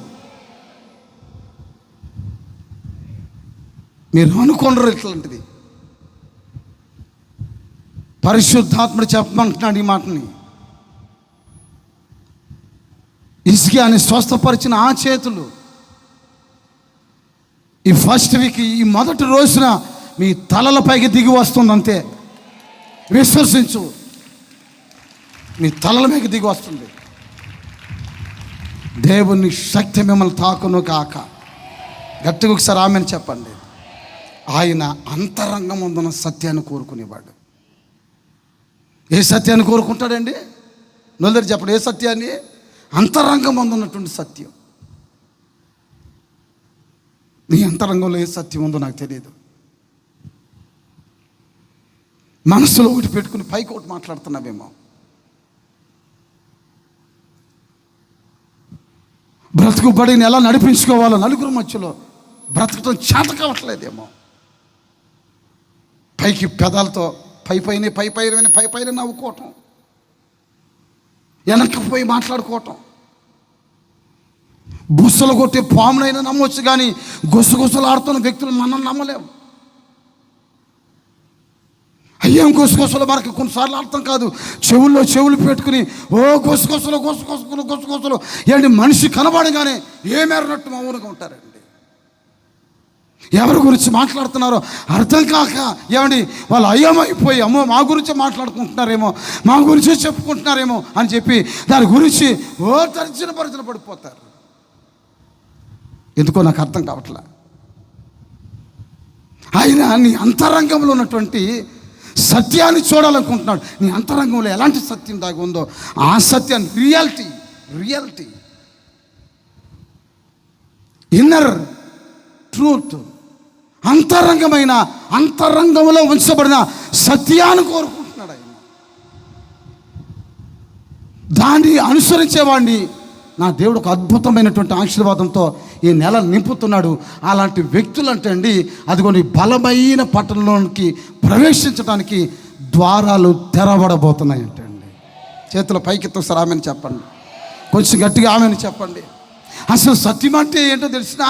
[SPEAKER 1] మీరు అనుకోండి ఇట్లాంటిది. పరిశుద్ధాత్ముడు చెప్పమంటున్నాడు ఈ మాటని. హిజ్కియాని స్వస్థపరిచిన ఆ చేతులు ఈ ఫస్ట్ వీక్, ఈ మొదటి రోజున మీ తలలపైకి దిగి వస్తుంది. అంతే, విశ్వసించు. మీ తలల పైకి దిగి వస్తుంది. దేవుని శక్తి మిమ్మల్ని తాకును కాక. గట్టిగా ఒకసారి ఆమెను చెప్పండి. ఆయన అంతరంగం ఉందన్న సత్యాన్ని కోరుకునేవాడు. ఏ సత్యాన్ని కోరుకుంటాడండి? నొల్లరి చెప్పండి. ఏ సత్యాన్ని? అంతరంగం ఉందన్నటువంటి సత్యం. నీ అంతరంగంలో ఏ సత్యం ఉందో నాకు తెలియదు. మనసులో ఒకటి పెట్టుకుని పైకి ఒకటి మాట్లాడుతున్నావేమో. బ్రతుకుబడిని ఎలా నడిపించుకోవాలో నలుగురు మధ్యలో బ్రతకటం చేత కావట్లేదేమో. పైకి పెదాలతో పై పైన నవ్వుకోవటం, వెనక్కి పోయి మాట్లాడుకోవటం. బుస్సలు కొట్టే పామునైనా నమ్మవచ్చు, కానీ గుసగుసలాడుతున్న వ్యక్తులు మనం నమ్మలేము. అయ్యేం గుసగుసలు మనకి కొన్నిసార్లు అర్థం కాదు. చెవులు పెట్టుకుని గుసగుసలు ఏంటి, మనిషి కనబడగానే ఏమేరనట్టు మౌనంగా ఉంటారండి. ఎవరి గురించి మాట్లాడుతున్నారో అర్థం కాక ఏమండి వాళ్ళు అయ్యమైపోయి, అమ్మో మా గురించి మాట్లాడుకుంటున్నారేమో, మా గురించే చెప్పుకుంటున్నారేమో అని చెప్పి దాని గురించి పరిచయం పడిపోతారు. ఎందుకో నాకు అర్థం కావట్లే. ఆయన నీ అంతరంగంలో ఉన్నటువంటి సత్యాన్ని చూడాలనుకుంటున్నాడు. నీ అంతరంగంలో ఎలాంటి సత్యం దాగి ఉందో ఆ సత్యాన్ని, రియాలిటీ ఇన్నర్ ట్రూత్, అంతరంగంలో ఉంచబడిన సత్యాన్ని కోరుకుంటున్నాడు ఆయన. దాన్ని అనుసరించేవాడిని నా దేవుడు ఒక అద్భుతమైనటువంటి ఆశీర్వాదంతో ఈ నెల నింపుతున్నాడు. అలాంటి వ్యక్తులు అంటే అండి, అదిగోని బలమైన పట్టణంలోనికి ప్రవేశించడానికి ద్వారాలు తెరవబడబోతున్నాయి అంటే అండి. చేతుల పైకెత్తి ఒకసారి ఆమెను చెప్పండి. కొంచెం గట్టిగా ఆమెను చెప్పండి. అసలు సత్యం అంటే ఏంటో తెలిసినా,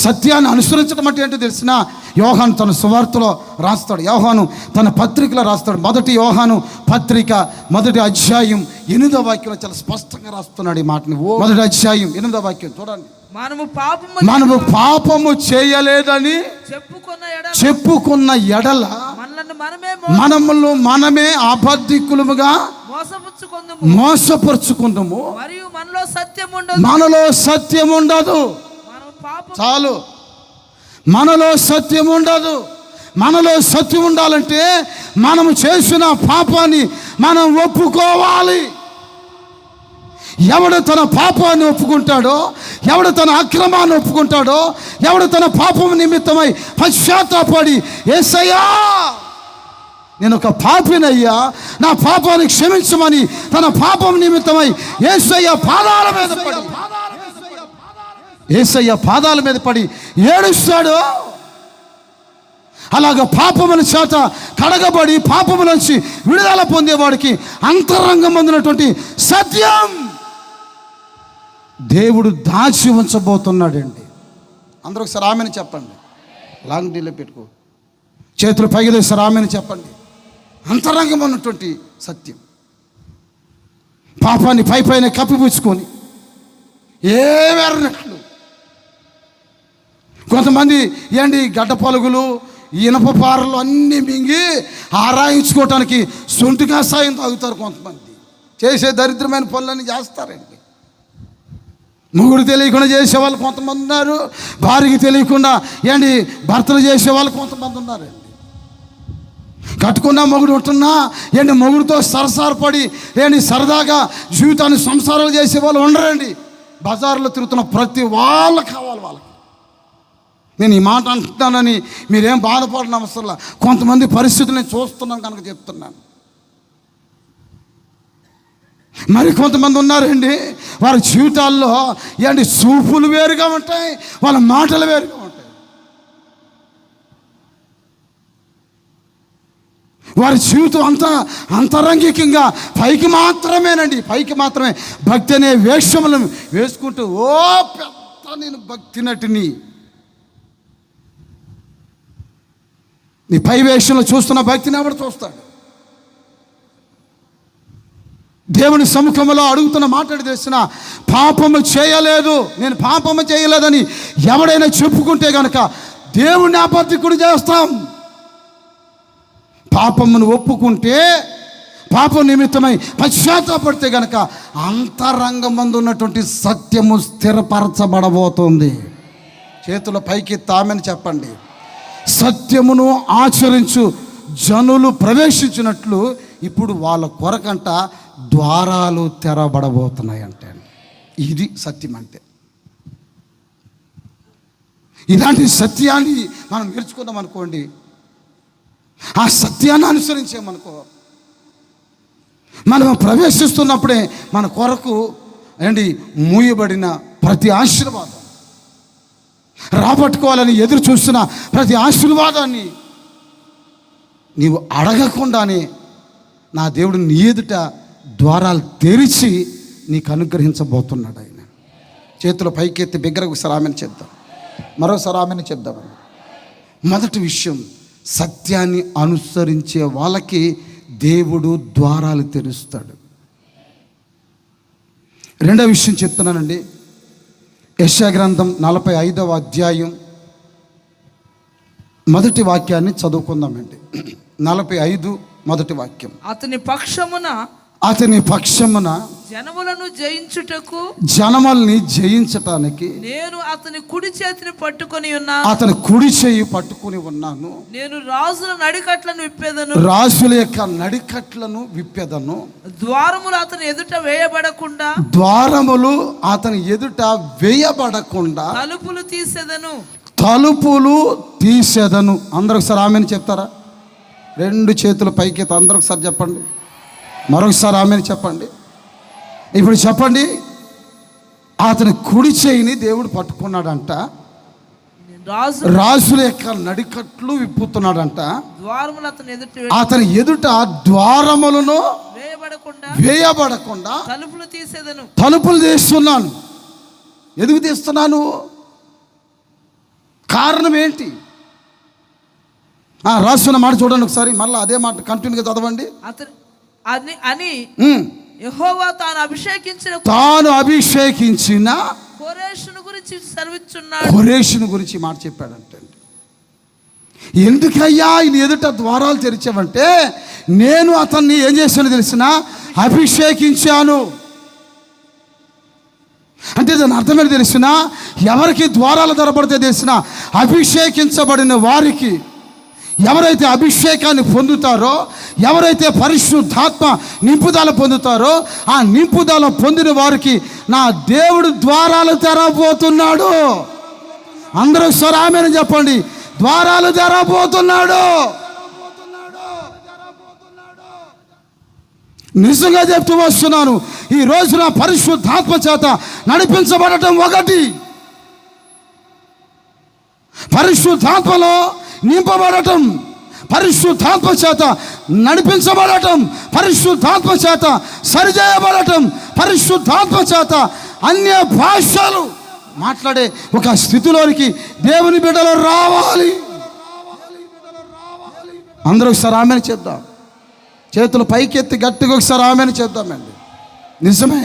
[SPEAKER 1] సత్యాన్ని అనుసరించడం అంటే ఏంటో తెలిసినా యోహాను తన సువార్తలో రాస్తాడు. యోహాను తన పత్రికలో రాస్తాడు. మొదటి యోహాను పత్రిక 1వ అధ్యాయం 8వ వాక్యంలో చాలా స్పష్టంగా రాస్తున్నాడు ఈ మాటని. 1వ అధ్యాయం 8వ వాక్యం చూడండి. మనము పాపము చేయలేదని చెప్పుకున్న ఎడల మనమే అబద్ధికులముగా మోసపరుచుకుందాము, మనలో సత్యం ఉండదు. చాలు, మనలో సత్యం ఉండదు. మనలో సత్యం ఉండాలంటే మనము చేసిన పాపాన్ని మనం ఒప్పుకోవాలి. ఎవడు తన పాపాన్ని ఒప్పుకుంటాడో, ఎవడు తన అక్రమాన్ని ఒప్పుకుంటాడో, ఎవడు తన పాపం నిమిత్తమై పశ్చాత్తాపడి యేసయ్యా నేను ఒక పాపినయ్యా, నా పాపాన్ని క్షమించమని తన పాపం నిమిత్తమై యేసయ్య పాదాల మీద పడి ఏడుస్తాడు. అలాగ పాపముల చేత కడగబడి పాపముల నుంచి విడుదల పొందేవాడికి అంతరంగం పొందినటువంటి సత్యం దేవుడు దాచి ఉంచబోతున్నాడండి. అందరూ ఒకసారి ఆమెను చెప్పండి. లాంగ్ డీలో పెట్టుకో, చేతులు పైకి ఒకసారి ఆమెను చెప్పండి. అంతరంగం ఉన్నటువంటి సత్యం. పాపాన్ని పైన కప్పిపుచ్చుకొని ఏమేరనట్లు కొంతమంది ఏంటి గడ్డ పలుగులు, ఇనప పారలు అన్నీ మింగి ఆరాయించుకోవటానికి సొంటి కషాయం తాగుతారు. కొంతమంది చేసే దరిద్రమైన పనులన్నీ చేస్తారండి. మొగుడు తెలియకుండా చేసేవాళ్ళు కొంతమంది ఉన్నారు, భార్యకి తెలియకుండా ఏంటి భర్తలు చేసేవాళ్ళు కొంతమంది ఉన్నారండి. కట్టుకున్నా మొగుడు ఉంటున్నా ఏంటి మొగుడితో సరసారపడి ఏంటి సరదాగా జీవితాన్ని సంసారాలు చేసేవాళ్ళు ఉండరండి. బజార్లో తిరుగుతున్న ప్రతి వాళ్ళు కావాలి వాళ్ళకి. నేను ఈ మాట అంటున్నానని మీరేం బాధపడిన అవసరంలా. కొంతమంది పరిస్థితులు నేను చూస్తున్నాను కనుక చెప్తున్నాను. మరి కొంతమంది ఉన్నారండి, వారి జీవితాల్లో ఏంటి చూపులు వేరుగా ఉంటాయి, వాళ్ళ మాటలు వేరుగా ఉంటాయి.
[SPEAKER 2] వారి జీవితం అంతా అంతరంగికంగా పైకి మాత్రమేనండి, పైకి మాత్రమే భక్తి అనే వేషములను వేసుకుంటూ ఓ పెద్ద నేను భక్తి నటిని. నీ పై వేషంలో చూస్తున్న భక్తిని ఎవడు చూస్తాడు? దేవుని సముఖంలో అడుగుతున్న మాట్లాడి తెలిసిన పాపము చేయలేదు, నేను పాపము చేయలేదని ఎవడైనా చెప్పుకుంటే గనక దేవుని అబద్ధికుడు చేస్తాం. పాపమును ఒప్పుకుంటే, పాపం నిమిత్తమై పశ్చాత్తాపడితే గనక అంతరంగమందు ఉన్నటువంటి సత్యము స్థిరపరచబడబోతుంది. చేతుల పైకి తామని చెప్పండి. సత్యమును ఆచరించు జనులు ప్రవేశించినట్లు ఇప్పుడు వాళ్ళ కొరకంట ద్వారాలు తెరవబడబోతున్నాయంటే ఇది సత్యం. అంటే ఇలాంటి సత్యాన్ని మనం నేర్చుకున్నాం అనుకోండి, ఆ సత్యాన్ని అనుసరించామనుకో, మనం ప్రవేశిస్తున్నప్పుడే మన కొరకు మూయబడిన ప్రతి ఆశీర్వాదం, రాబట్టుకోవాలని ఎదురు చూస్తున్న ప్రతి ఆశీర్వాదాన్ని నీవు అడగకుండానే నా దేవుడు నీ ఎదుట ద్వారాలు తెరిచి నీకు అనుగ్రహించబోతున్నాడు ఆయన. చేతుల పైకెత్తి బిగ్గరగా ఒకసారి ఆమెను చెప్దాం, మరోసారి ఆమెను చెప్దామని. మొదటి విషయం, సత్యాన్ని అనుసరించే వాళ్ళకి దేవుడు ద్వారాలు తెరుస్తాడు. రెండవ విషయం చెప్తున్నానండి. యెషయా గ్రంథం 45వ అధ్యాయం మొదటి వాక్యాన్ని చదువుకుందామండి. 45 మొదటి వాక్యం.
[SPEAKER 3] అతని పక్షమున జనములను జయించుటకు, జనముల్ని
[SPEAKER 2] జయించటానికి
[SPEAKER 3] నేను అతని కుడి చేతిని పట్టుకొని ఉన్నాను,
[SPEAKER 2] అతని కుడి చేయి పట్టుకొని ఉన్నాను.
[SPEAKER 3] నేను రాజుల నడికట్లను విప్పెదను,
[SPEAKER 2] రాజుల యొక్క నడికట్లను విప్పెదను.
[SPEAKER 3] ద్వారములు అతని ఎదుట వేయబడకుండా,
[SPEAKER 2] ద్వారములు అతని ఎదుట వేయబడకుండా
[SPEAKER 3] తలుపులు తీసేదను,
[SPEAKER 2] తలుపులు తీసేదను. అందరూ ఒకసారి ఆమెను చెప్తారా? రెండు చేతులు పైకి అందరూ ఒకసారి చెప్పండి, మరొకసారి ఆమెను చెప్పండి. ఇప్పుడు చెప్పండి, అతని కుడి చేయిని దేవుడు పట్టుకున్నాడంట, రాజుల యొక్క నడికట్లు విప్పుతున్నాడంట. అతని ఎదుట ద్వారములను వేయబడకుండా తలుపులు తీస్తున్నాను. ఎందుకు తీస్తున్నాను? కారణం ఏంటి? రాస్తున్న మాట చూడండి ఒకసారి, మళ్ళీ అదే మాట కంటిన్యూగా చదవండి.
[SPEAKER 3] యెహోవా తాను అభిషేకించిన
[SPEAKER 2] కోరేషును గురించి మాట చెప్పాడంటే, ఎందుకయ్యా ఈయన ఎదుట ద్వారాలు తెరిచావంటే, నేను అతన్ని ఏం చేశాను తెలిసిన? అభిషేకించాను. అంటే దాని అర్థమేది తెలిసిన? ఎవరికి ద్వారాలు తెరబడితే తెలిసిన? అభిషేకించబడిన వారికి. ఎవరైతే అభిషేకాన్ని పొందుతారో, ఎవరైతే పరిశుద్ధాత్మ నింపుదల పొందుతారో, ఆ నింపుదల పొందిన వారికి నా దేవుడు ద్వారాలు తెరవబోతున్నాడు. అందరూ ఒకసారి ఆమేను చెప్పండి. ద్వారాలు తెరవబోతున్నాడు. నిజంగా చెప్తూ వస్తున్నాను, ఈ రోజున పరిశుద్ధాత్మ చేత నడిపించబడటం ఒకటి, పరిశుద్ధాత్మలో నింపబడటం, పరిశుద్ధాత్మ చేత నడిపించబడటం, పరిశుద్ధాత్మ చేత సరిచేయబడటం, పరిశుద్ధాత్మ చేత అన్య భాషలు మాట్లాడే ఒక స్థితిలోనికి దేవుని బిడ్డలు రావాలి. అందరూ ఒకసారి ఆమెను చెప్దాం. చేతులు పైకెత్తి గట్టిగా ఒకసారి ఆమెను చెప్దామండి. నిజమే,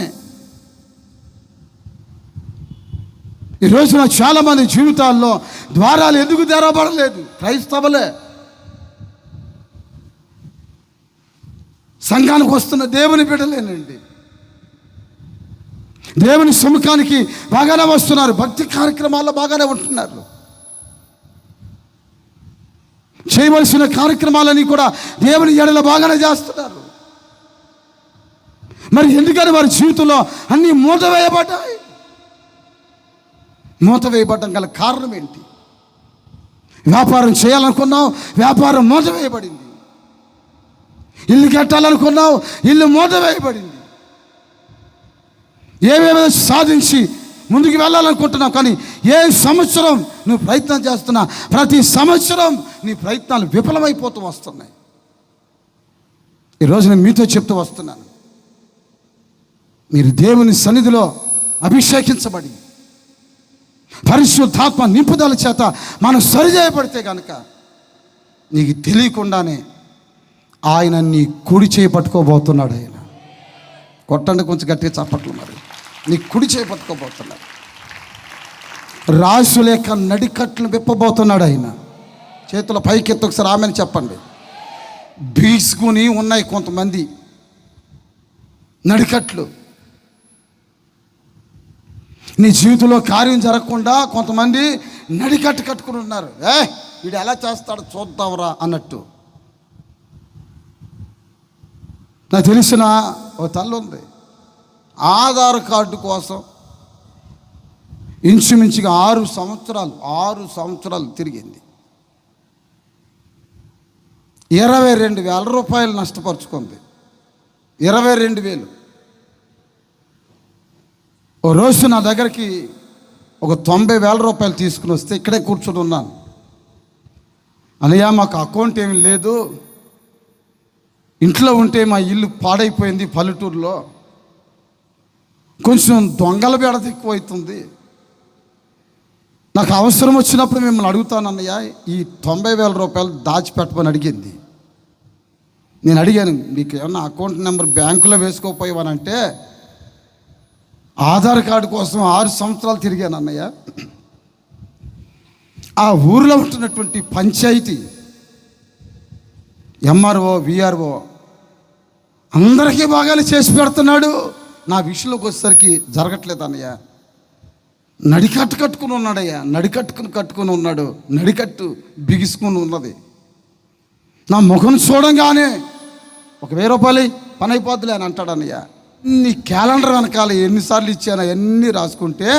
[SPEAKER 2] ఈ రోజున చాలామంది జీవితాల్లో ద్వారాలు ఎందుకు తెరవబడలేదు? క్రైస్తవులే, సంఘానికి వస్తున్న దేవుని బిడ్డలేనండి, దేవుని సముఖానికి బాగానే వస్తున్నారు, భక్తి కార్యక్రమాల్లో బాగానే ఉంటున్నారు, చేయవలసిన కార్యక్రమాలని కూడా దేవుని ఎడల బాగానే చేస్తున్నారు. మరి ఎందుకని వారి జీవితంలో అన్నీ మూత వేయబడ్డాయి? మూత వేయబడ్డం గల కారణం ఏంటి? వ్యాపారం చేయాలనుకున్నావు, వ్యాపారం మూత వేయబడింది. ఇల్లు కట్టాలనుకున్నావు, ఇల్లు మూత వేయబడింది. ఏమేమో సాధించి ముందుకు వెళ్ళాలనుకుంటున్నావు, కానీ ఏ సంవత్సరం నువ్వు ప్రయత్నం చేస్తున్నా ప్రతి సంవత్సరం నీ ప్రయత్నాలు విఫలమైపోతూ వస్తున్నాయి. ఈరోజు నేను మీతో చెప్తూ వస్తున్నాను, మీరు దేవుని సన్నిధిలో అభిషేకించబడి పరిశుద్ధాత్మ నింపుదల చేత మనం సరిచేయబడితే కనుక నీకు తెలియకుండానే ఆయన నీ కుడి చేయి పట్టుకోబోతున్నాడు. ఆయన కొట్టండి కొంచెం గట్టిగా చప్పట్లు. మరి నీ కుడి చేయి పట్టుకోబోతున్నాడు. రాజు లేక నడికట్లు విప్పబోతున్నాడు. ఆయన చేతుల పైకెత్తి ఒకసారి ఆమెను చెప్పండి. బీసుకుని ఉన్నాయి కొంతమంది నడికట్లు. నీ జీవితంలో కార్యం జరగకుండా కొంతమంది నడికట్టు కట్టుకుని ఉన్నారు. వీడు ఎలా చేస్తాడో చూద్దాంరా అన్నట్టు. నాకు తెలిసిన ఓ తల్లి ఉంది, ఆధార్ కార్డు కోసం ఇంచుమించుగా 6 సంవత్సరాలు తిరిగింది. 22,000 రూపాయలు నష్టపరుచుకుంది. 22,000. ఓ రోజు నా దగ్గరికి ఒక 90,000 రూపాయలు తీసుకుని వస్తే ఇక్కడే కూర్చొని ఉన్నాను. అన్నయ్య, మాకు అకౌంట్ ఏమీ లేదు, ఇంట్లో ఉంటే మా ఇల్లు పాడైపోయింది, పల్లెటూరులో కొంచెం దొంగల బెడత ఎక్కువ అవుతుంది, నాకు అవసరం వచ్చినప్పుడు మిమ్మల్ని అడుగుతాను అన్నయ్య, ఈ 90,000 రూపాయలు దాచిపెట్టమని అడిగింది. నేను అడిగాను, మీకు ఏమన్నా అకౌంట్ నెంబర్ బ్యాంకులో వేసుకోపోయావనంటే, ఆధార్ కార్డు కోసం 6 సంవత్సరాలు తిరిగాను అన్నయ్య. ఆ ఊరిలో ఉంటున్నటువంటి పంచాయతీ ఎంఆర్ఓ విఆర్ఓ అందరికీ భాగాలు చేసి పెడుతున్నాడు. నా విషయంలోకి వచ్చేసరికి జరగట్లేదు అన్నయ్య. నడికట్టు కట్టుకుని ఉన్నాడయ్యా, కట్టుకుని ఉన్నాడు, నడికట్టు బిగుసుకుని ఉన్నది. నా ముఖం చూడంగానే ఒక 1000 రూపాయలు పని అయిపోద్దులే అని అంటాడు అన్నయ్య. నీ క్యాలెండర్ వెనకాల ఎన్నిసార్లు ఇచ్చాను అవన్నీ రాసుకుంటే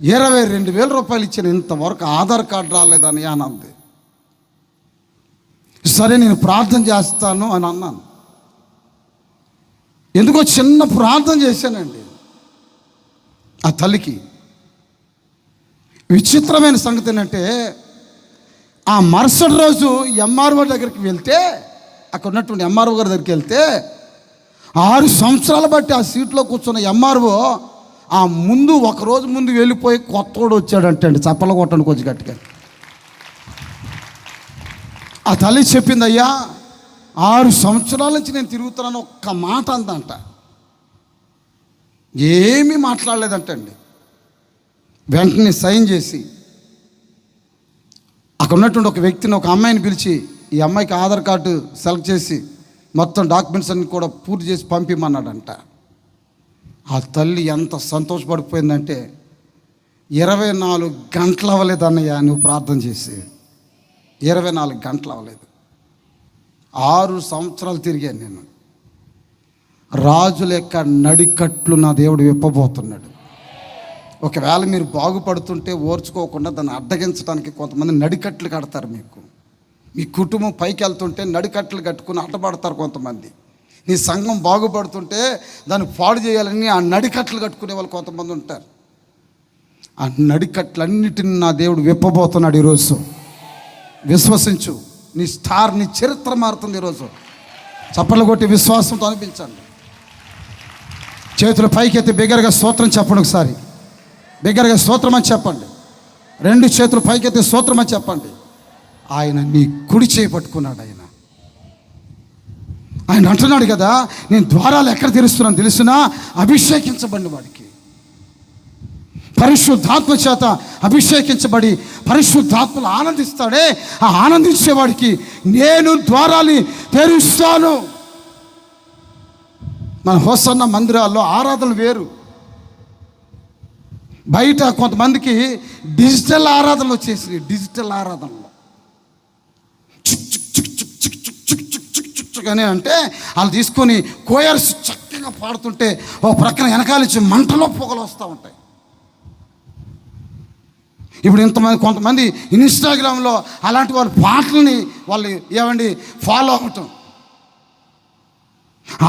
[SPEAKER 2] 22,000 రూపాయలు ఇచ్చాను, ఇంతవరకు ఆధార్ కార్డు రాలేదని అని అంది. సరే నేను ప్రార్థన చేస్తాను అని అన్నాను. ఎందుకో చిన్న ప్రార్థన చేశానండి ఆ తల్లికి. విచిత్రమైన సంగతి ఏంటంటే, ఆ మరుసటి రోజు ఎంఆర్ఓ దగ్గరికి వెళ్తే, అక్కడ ఉన్నటువంటి ఎంఆర్ఓ గారి దగ్గరికి వెళ్తే 6 సంవత్సరాలు బట్టి ఆ సీట్లో కూర్చున్న ఎంఆర్ఓ ఆ ముందు ఒకరోజు ముందు వెళ్ళిపోయి కొత్తోడు వచ్చాడంటే అండి. చప్పలు కొట్టండి కొంచెం గట్టిగా. ఆ తల్లి చెప్పింది, అయ్యా 6 సంవత్సరాల నుంచి నేను తిరుగుతున్నాను, ఒక్క మాట అందంట, ఏమీ మాట్లాడలేదంటండి. వెంటనే సైన్ చేసి అక్కడ ఉన్నటువంటి ఒక వ్యక్తిని, ఒక అమ్మాయిని పిలిచి ఈ అమ్మాయికి ఆధార్ కార్డు సెలెక్ట్ చేసి మొత్తం డాక్యుమెంట్స్ అన్ని కూడా పూర్తి చేసి పంపిమన్నాడంట. ఆ తల్లి ఎంత సంతోషపడిపోయిందంటే, 24 గంటలు అవ్వలేదు అన్నయ్య నువ్వు ప్రార్థన చేసి, 24 గంటలు అవ్వలేదు. 6 సంవత్సరాలు తిరిగాను నేను. రాజు లెక్క నడికట్లు నా దేవుడు విప్పబోతున్నాడు. ఒకవేళ మీరు బాగుపడుతుంటే ఓర్చుకోకుండా దాన్ని అడ్డగించడానికి కొంతమంది నడికట్లు కడతారు. మీ కుటుంబం పైకి వెళ్తుంటే నడికట్లు కట్టుకుని అడ్డపడతారు కొంతమంది. నీ సంఘం బాగుపడుతుంటే దాన్ని పాడు చేయాలని ఆ నడికట్లు కట్టుకునే వాళ్ళు కొంతమంది ఉంటారు. ఆ నడికట్లన్నిటిని నా దేవుడు విప్పబోతున్నాడు ఈరోజు. విశ్వసించు, నీ స్టార్, నీ చరిత్ర మారుతుంది ఈరోజు. చప్పట్లు కొట్టి విశ్వాసంతో అనిపించండి. చేతులు పైకెత్తి బిగ్గరగా స్తోత్రం చెప్పండి. ఒకసారి బిగ్గరగా స్తోత్రం అని చెప్పండి. 2 చేతులు పైకెత్తి స్తోత్రం అని చెప్పండి. ఆయన నీ కుడి చేయి పట్టుకున్నాడు. ఆయన అంటున్నాడు కదా, నేను ద్వారాలు ఎక్కడ తెరుస్తున్నాను తెలుసునా? అభిషేకించబడిన వాడికి, పరిశుద్ధాత్మ చేత అభిషేకించబడి పరిశుద్ధాత్మలు ఆనందిస్తాడే, ఆ ఆనందించేవాడికి నేను ద్వారాలు తెరుస్తాను. మన హోసన్న మందిరాల్లో ఆరాధనలు వేరు. బయట కొంతమందికి డిజిటల్ ఆరాధనలు వచ్చేసి, డిజిటల్ ఆరాధనలు అని అంటే వాళ్ళు తీసుకొని కోయర్స్ చక్కగా పాడుతుంటే ఓ ప్రక్కన వెనకాలిచ్చి మంటలో పొగలు వస్తూ ఉంటాయి. ఇప్పుడు కొంతమంది ఇన్స్టాగ్రామ్లో అలాంటి వాళ్ళ పాటలని వాళ్ళు ఏమండి ఫాలో అవటం.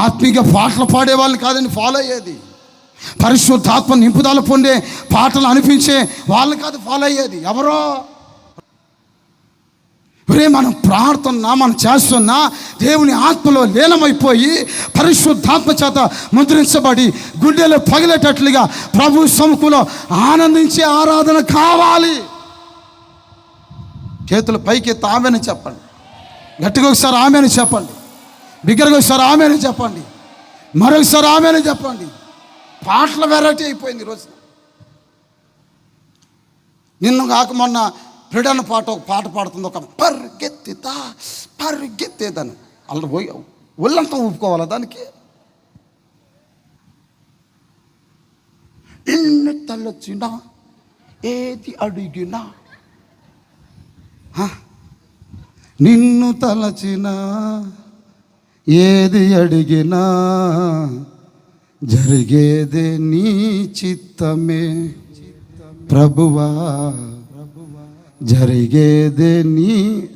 [SPEAKER 2] ఆత్మీయ పాటలు పాడే వాళ్ళని కాదండి ఫాలో అయ్యేది, పరిశుద్ధాత్మ నింపుదల పొందే పాటలు అనిపించే వాళ్ళని కాదు ఫాలో అయ్యేది. ఎవరో మనం ప్రార్థన మనం చేస్తున్నా దేవుని ఆత్మలో లీనమైపోయి పరిశుద్ధాత్మ చేత ముద్రించబడి గుండెలో పగిలేటట్లుగా ప్రభు సముఖంలో ఆనందించే ఆరాధన కావాలి. చేతులు పైకెత్తి ఆమెను చెప్పండి. గట్టిగా ఒకసారి ఆమెను చెప్పండి. బిగ్గరగా ఒకసారి ఆమెను చెప్పండి. మరొకసారి ఆమెను చెప్పండి. పాటల వెరైటీ అయిపోయింది ఈరోజు. నిన్ను కాక మొన్న ఫ్రీడమ్ ఒక పాట పాడుతుంది, ఒక పరిగెత్తేదని అలా పోయి ఒళ్ళంతా ఊపుకోవాలా దానికి? ఎన్ని తలచినా ఏది అడిగినా, నిన్ను తలచినా ఏది అడిగినా జరిగేదే నీ చిత్తమే ప్రభువా, జరిగేదే నీ.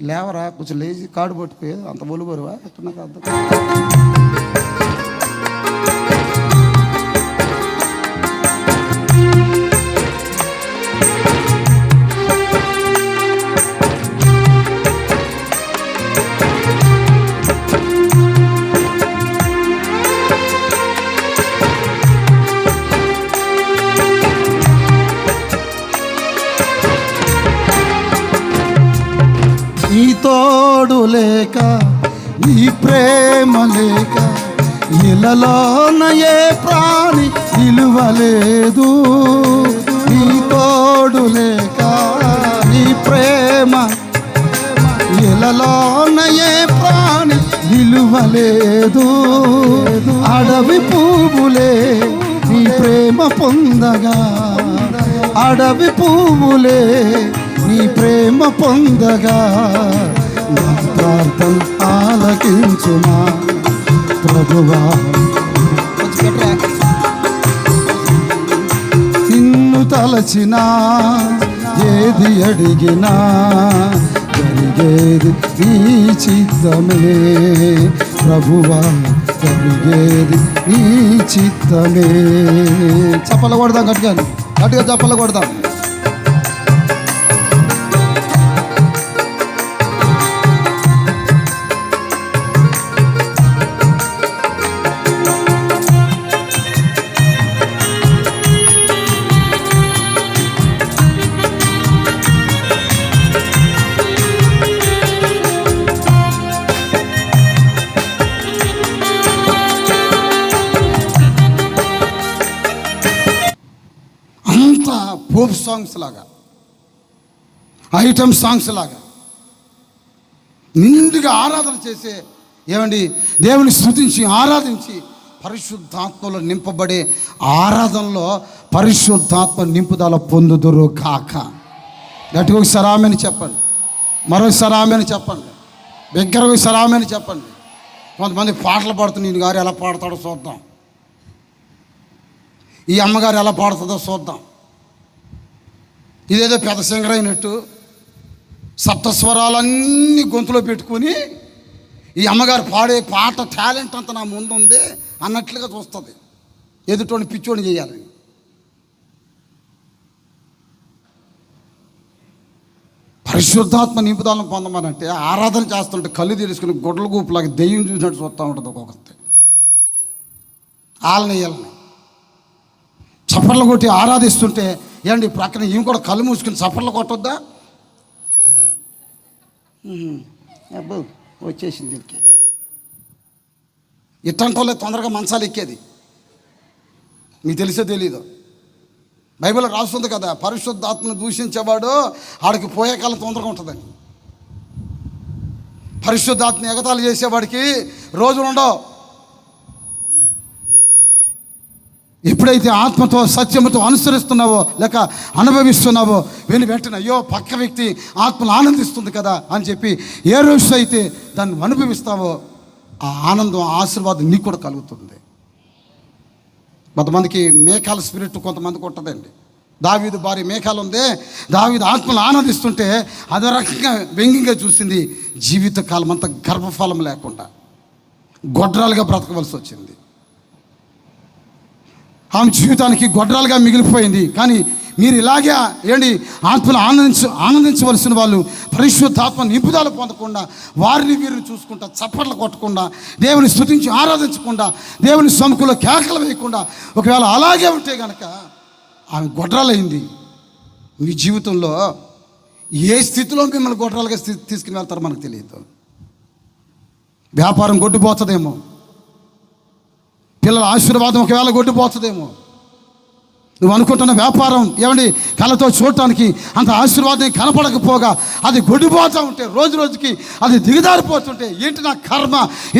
[SPEAKER 2] లేవరా కొంచెం లేచి కాడు పట్టుకోయేది అంత బొలుబరువా ఎట్లా నాకు అర్థం. నీ తోడు లేక నీ ప్రేమ లేక ఇలలోన ఏ ప్రాణి నిలువలేదు. నీ తోడు లేక నీ ప్రేమ ఇలలోన ఏ ప్రాణి నిలువలేదు. అడవి పువ్వులే నీ ప్రేమ పొందగా, అడవి పువ్వులే నీ ప్రేమ పొందగా, నా ప్రార్థన ఆలకించుమా ప్రభువా. నిన్ను తలచినా ఏది అడిగినా జరిగేది నీ చిత్తమే ప్రభువా, జరిగేది నీ చిత్తమే. చప్పలు కొడదాం, గట్టిగా గట్టిగా చప్పలు కొడదాం. పోప్ సాంగ్స్ లాగా, ఐటమ్ సాంగ్స్ లాగా నిండుగా ఆరాధన చేసే, ఏమండి దేవుని స్తుతించి ఆరాధించి పరిశుద్ధాత్మలో నింపబడే ఆరాధనలో పరిశుద్ధాత్మ నింపుదల పొందుదురు కాక. గట్టిగా ఒకసారి ఆమెను చెప్పండి, మరొకసారి ఆమెను చెప్పండి, బిగ్గరగా ఒకసారి ఆమెను చెప్పండి. కొంతమంది పాటలు పాడుతున్న ఈయన గారు ఎలా పాడతాడో చూద్దాం, ఈ అమ్మగారు ఎలా పాడుతుందో చూద్దాం. ఇదేదో పెద్ద సింగర్ అయినట్టు సప్తస్వరాలన్నీ గొంతులో పెట్టుకుని ఈ అమ్మగారు పాడే పాట టాలెంట్ అంతా నా ముందు ఉంది అన్నట్లుగా చూస్తుంది. ఎదుటోని పిచ్చోని చేయాలి. పరిశుద్ధాత్మ నింపుదలను పొందమనంటే ఆరాధన చేస్తుంటే కళ్ళు తెరుచుకుని గొడ్ల గూపులాగా దెయ్యం చూసినట్టు చూస్తూ ఉంటుంది. ఒక్కొక్కటి వాళ్ళని వీళ్ళని చప్పట్లు కొట్టి ఆరాధిస్తుంటే ఏమండి ప్రక్కన ఈమె కూడా కళ్ళు మూసుకుని చప్పట్లు కొట్టొద్దా? అబ్బో వచ్చేసింది దీనికి. ఇట్టంటోళ్ళే తొందరగా మంచాలు ఎక్కేది. మీకు తెలిసో తెలీదు, బైబిల్లో రాస్తుంది కదా, పరిశుద్ధాత్మను దూషించేవాడు ఆడికి పోయే కాలం తొందరగా ఉంటుందని. పరిశుద్ధాత్మని ఎగతాళి చేసేవాడికి రోజులు ఉండవు. ఎప్పుడైతే ఆత్మతో సత్యముతో అనుసరిస్తున్నావో లేక అనుభవిస్తున్నావో వెంటనే అయ్యో పక్క వ్యక్తి ఆత్మను ఆనందిస్తుంది కదా అని చెప్పి ఏ రోజు అయితే దాన్ని అనుభవిస్తావో ఆ ఆనందం ఆశీర్వాదం నీకు కూడా కలుగుతుంది. కొంతమందికి మేఘాల స్పిరిట్ కొంతమందికి ఉంటుందండి. దావీదు భార్య మేఘాలు ఉందే, దావీదు ఆత్మను ఆనందిస్తుంటే అదే రకంగా వ్యంగ్యంగా చూసింది. జీవితకాలం అంతా గర్భఫలం లేకుండా గొడ్రాలుగా బ్రతకవలసి వచ్చింది. ఆమె జీవితానికి గొడ్రాలుగా మిగిలిపోయింది. కానీ మీరు ఇలాగే ఏంటి ఆత్మలు ఆనందించవలసిన వాళ్ళు పరిశుద్ధాత్మ నింపుదల పొందకుండా వారిని వీరిని చూసుకుంటా చప్పట్లు కొట్టకుండా దేవుని స్తుతించి ఆరాధించకుండా దేవుని సముఖంలో కేకలు వేయకుండా ఒకవేళ అలాగే ఉంటే కనుక ఆమె గొడ్రాలైంది. మీ జీవితంలో ఏ స్థితిలో మిమ్మల్ని గొడ్రాలుగా తీసుకుని వెళ్తారో మనకు తెలియదు. వ్యాపారం గొడ్డుపోతుందేమో, పిల్లల ఆశీర్వాదం ఒకవేళ గొడ్డుపోతుందేమో, నువ్వు అనుకుంటున్న వ్యాపారం ఏమండి కళ్ళతో చూడటానికి అంత ఆశీర్వాదం కనపడకపోగా అది గొడ్డిపోతూ ఉంటే, రోజు రోజుకి అది దిగజారిపోతుంటే, ఏంటి నా కర్మ,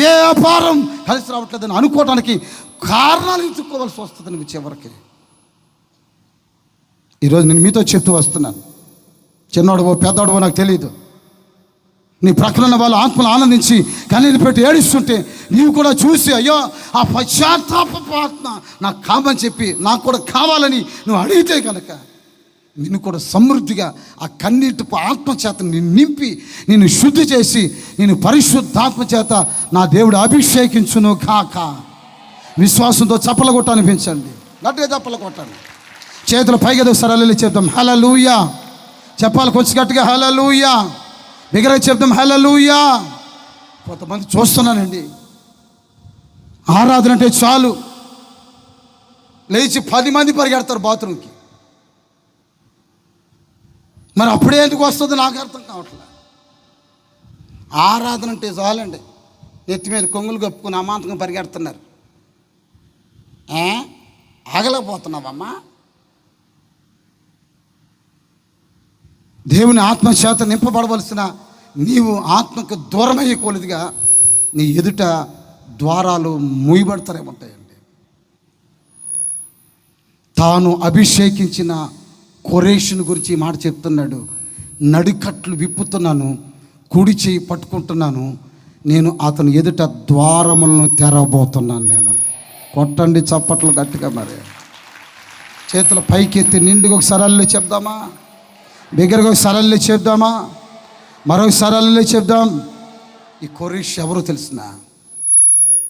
[SPEAKER 2] ఏ వ్యాపారం కలిసి రావట్లేదని అనుకోవటానికి కారణాలు ఎత్తుక్కోవాల్సి వస్తుంది నువ్వు చివరికి. ఈరోజు నేను మీతో చెప్తూ వస్తున్నాను, చిన్నోడవో పెద్దోడవో నాకు తెలియదు, నీ ప్రక్కన ఉన్న వాళ్ళు ఆత్మలు ఆనందించి కన్నీరు పెట్టి ఏడుస్తుంటే నీవు కూడా చూసి అయ్యో ఆ పశ్చాత్తాపపు ఆత్మ నాకు కామని చెప్పి నాకు కూడా కావాలని నువ్వు అడిగితే కనుక నిన్ను కూడా సమృద్ధిగా ఆ కన్నీటిపు ఆత్మ చేత నిన్ను నింపి నిన్ను శుద్ధి చేసి నేను పరిశుద్ధాత్మ చేత నా దేవుడు అభిషేకించును కాక. విశ్వాసంతో చప్పల కొట్టనిపించండి, గట్టిగా చప్పల కొట్టండి, చేతులు పైగా సరళి చెప్తాం హల్లెలూయా. చెప్పాలి కొంచెం గట్టిగా హల్లెలూయా, బిగ్గరగా చెప్తాం హల్లెలూయా. కొంతమంది చూస్తున్నానండి, ఆరాధన అంటే చాలు లేచి 10 మంది పరిగెడతారు బాత్రూమ్కి. మరి అప్పుడే ఎందుకు వస్తుందో నాకు అర్థం కావట్లేదు. ఆరాధన అంటే చాలండి, నెత్తి మీద కొంగులు కప్పుకుని అమాంతంగా పరిగెడుతున్నారు. ఆగలేకపోతున్నావమ్మా. దేవుని ఆత్మచేత నింపబడవలసిన నీవు ఆత్మకు దూరమయ్యే కొలదిగా నీ ఎదుట ద్వారాలు మూయబడతారే ఉంటాయండి. తాను అభిషేకించిన కొరేషుని గురించి ఈ మాట చెప్తున్నాడు. నడికట్లు విప్పుతున్నాను, కుడి చేయి పట్టుకుంటున్నాను, నేను అతను ఎదుట ద్వారములను తెరవబోతున్నాను. నేను కొట్టండి చప్పట్లు గట్టిగా, మరి చేతుల పైకెత్తి నిండుగా ఒకసారి అల్లి చెప్దామా, బిగ్గరగా ఒకసారి అల్లి చెప్దామా, మరొకసారి అల్లి చెప్దాం. ఈ కొరేషు ఎవరో తెలిసిన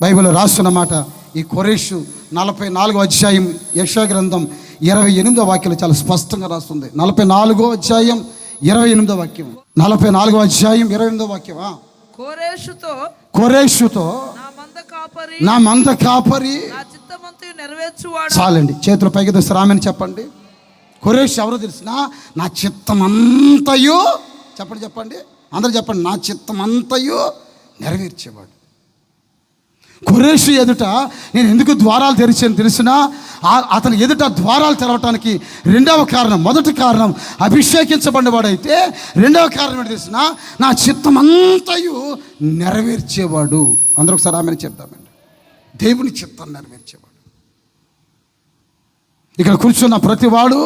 [SPEAKER 2] బైబిల్లో రాస్తున్న మాట. ఈ కొరేషు 44వ అధ్యాయం యెషయా గ్రంథం 28వ వాక్యంలో చాలా స్పష్టంగా రాస్తుంది. 44వ అధ్యాయం 28వ వాక్యం, 44వ అధ్యాయం 28వ వాక్యం. కొరేషుతో నా మంద కాపరి చాలండి. చేతుల పైకి తెస్తారు ఆమెను చెప్పండి. కొరేషు ఎవరో తెలిసిన నా చిత్తమంతయు చెప్పండి అందరూ చెప్పండి, నా చిత్తమంతయు నెరవేర్చేవాడు. కొరేషు ఎదుట నేను ఎందుకు ద్వారాలు తెరిచాను తెలిసిన, అతని ఎదుట ద్వారాలు తెరవటానికి రెండవ కారణం, మొదటి కారణం అభిషేకించబడినవాడైతే, రెండవ కారణం ఏంటి తెలిసిన, నా చిత్తమంతయు నెరవేర్చేవాడు. అందరూ ఒకసారి ఆమెను చెప్తామండి, దేవుని చిత్తాన్ని నెరవేర్చేవాడు. ఇక్కడ కూర్చున్న ప్రతివాడు